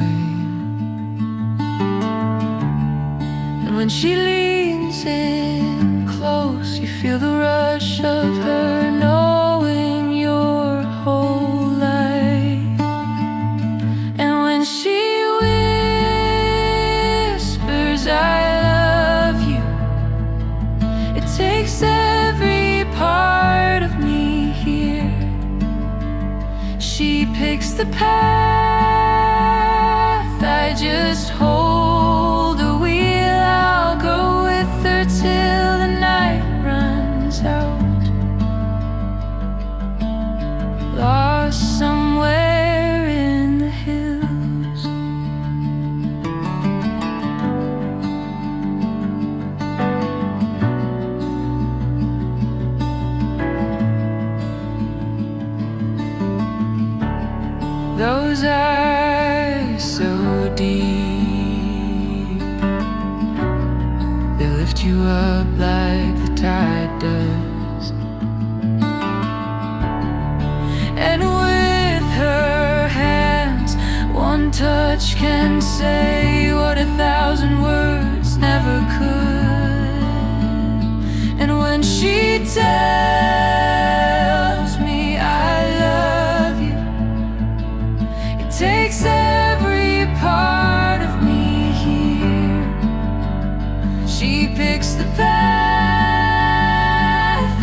And when she leans in close, you feel the rush of her knowing your whole life. And when she whispers, I love you, it takes every part of me here. She picks the path, I just hold the wheel. I'll go with her till the night runs out, lost somewhere in the hills. Those eyes so deep, they lift you up like the tide does. And with her hands, one touch can say what 1,000 words never could. And when she tells me I love you, it takes every part of me here. She picks the path,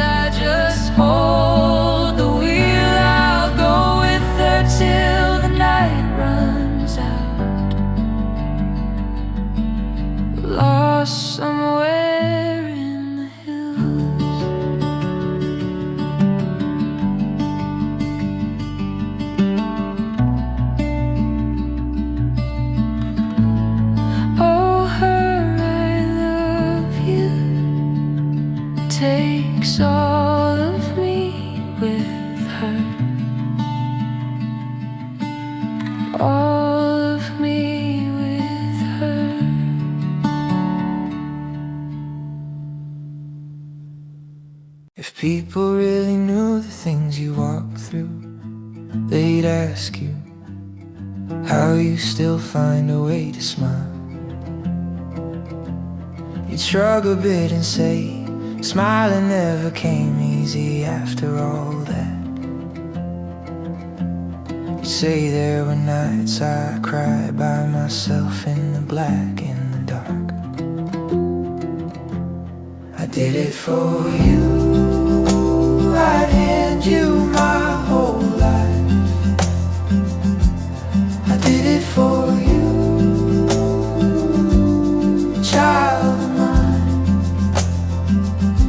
I just hold the wheel. I'll go with her till the night runs out, lost somewhere in the hills. Oh, her I love you takes all of me with her, all of me with her. If people really knew the things you walk through, they'd ask you how you still find a way to smile. You'd shrug a bit and say, smiling never came easy after all that. You'd say there were nights I cried by myself in the black, in the dark. I did it for you, I'd hand you my whole life. I did it for you, child of mine.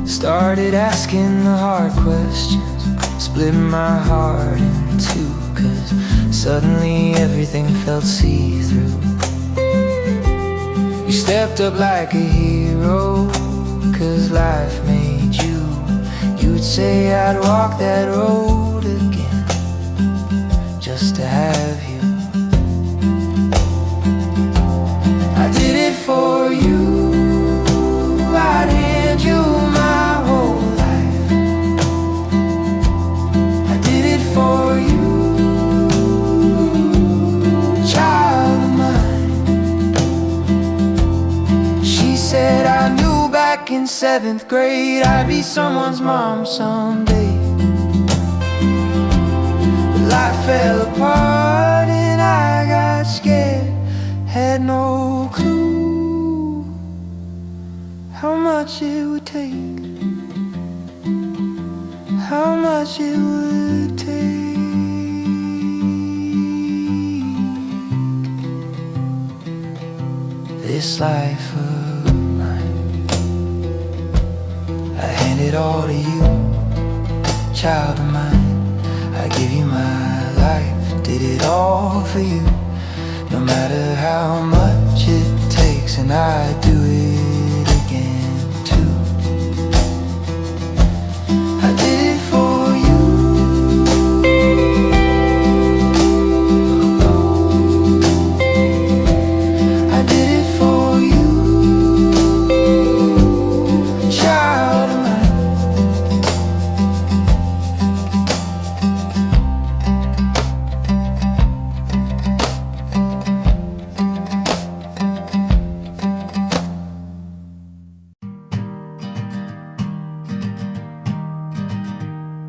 Started asking the hard questions, split my heart in two, 'cause suddenly everything felt see-through. You stepped up like a hero, 'cause life made you. You'd say I'd walk that road again, just to have you. I did it for you, I'd hand you my whole life. I did it for you, child of mine. She said I knew back in 7th grade I'd be someone's mom someday. But life fell apart and I got scared, had no clue how much it would take, how much it would take. This life of mine, I hand it all to you, child of mine. I I give you my life, did it all for you. No matter how much it takes, and I'd do it again too. I did it for you. I did it for you, child of mine.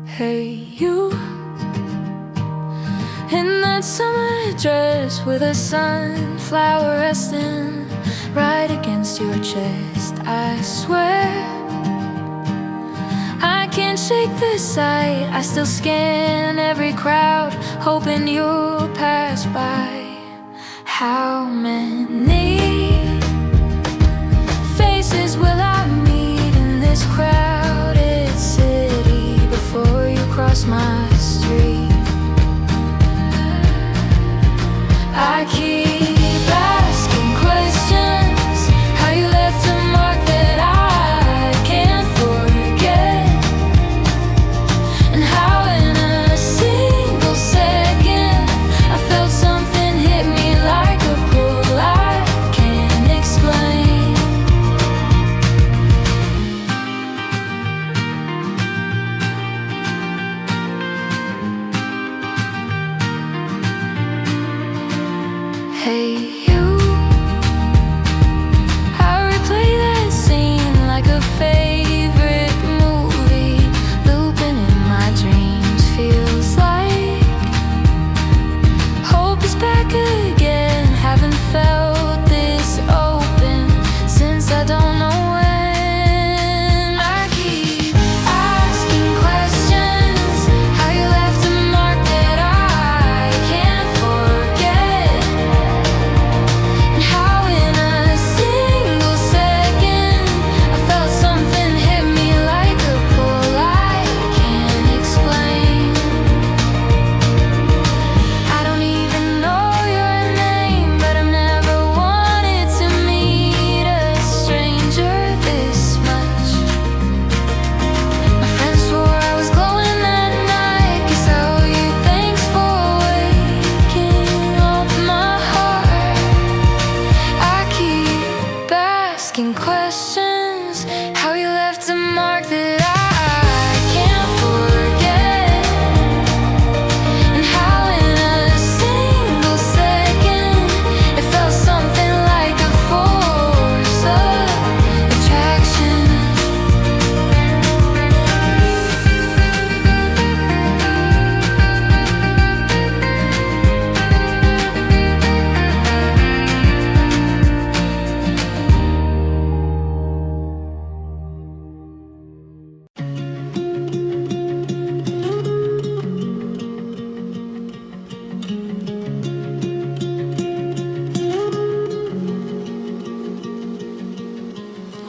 Hey, you in that summer dress with a sunflower resting right against your chest. I swear I can't shake the sight. I still scan every crowd, hoping you'll pass by. How many faces will I meet in this crowded city before you cross my street? I keep asking questions, how you left a mark that I can't forget, and how in a single second I felt something hit me like a pull I can't explain. Hey, you, I replay that scene like a favorite movie, looping in my dreams. Feels like hope is back again. Haven't felt this open since I don't know when. I keep asking questions, how you left a mark that I can't forget, and how in a single second I felt something hit me like a pull I can't explain. I don't even know your name, but I've never wanted to meet a stranger this much. My friends swore I was glowing that night, guess I owe you thanks for waking up my heart. I keep asking questions, how you left a mark that I can't forget, and how in a single second it felt something like a force of attraction.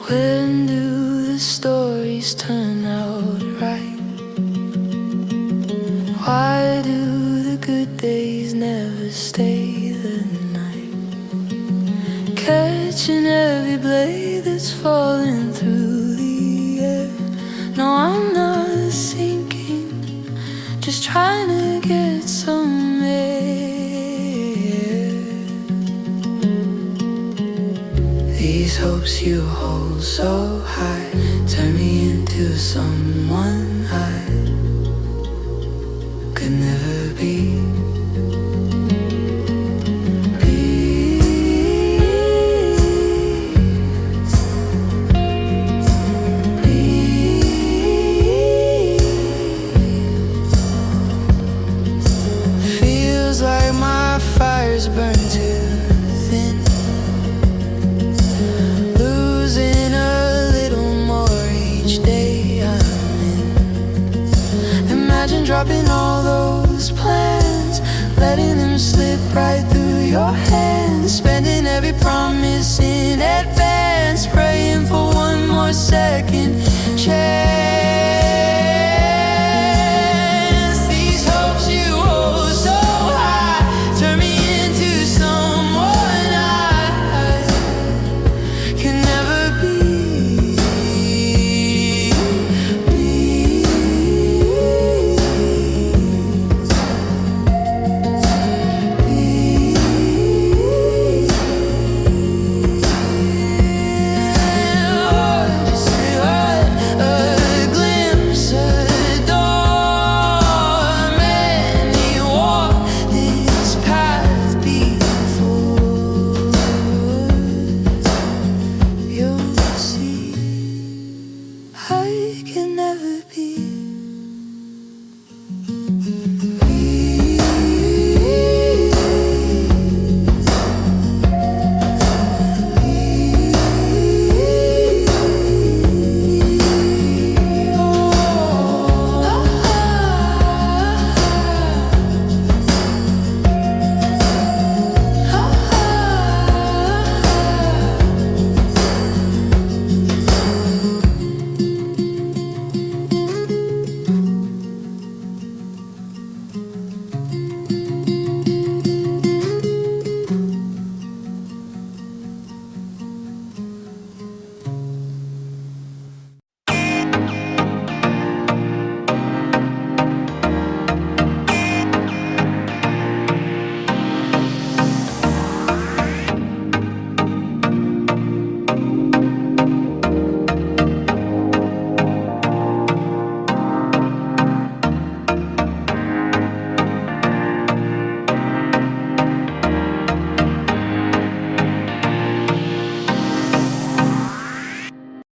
When do the stories turn out right? Why do the good days never stay the night? Catching every blade that's falling through the air. No, I'm not sinking, just trying to get some air. These hopes you hold so high turn me into someone I could never be. Feels like my fire's burned too thin, losing a little more each day I'm in. Imagine dropping all those plans, letting them slip right through your hands, spending every promise in advance, praying for one more second chance.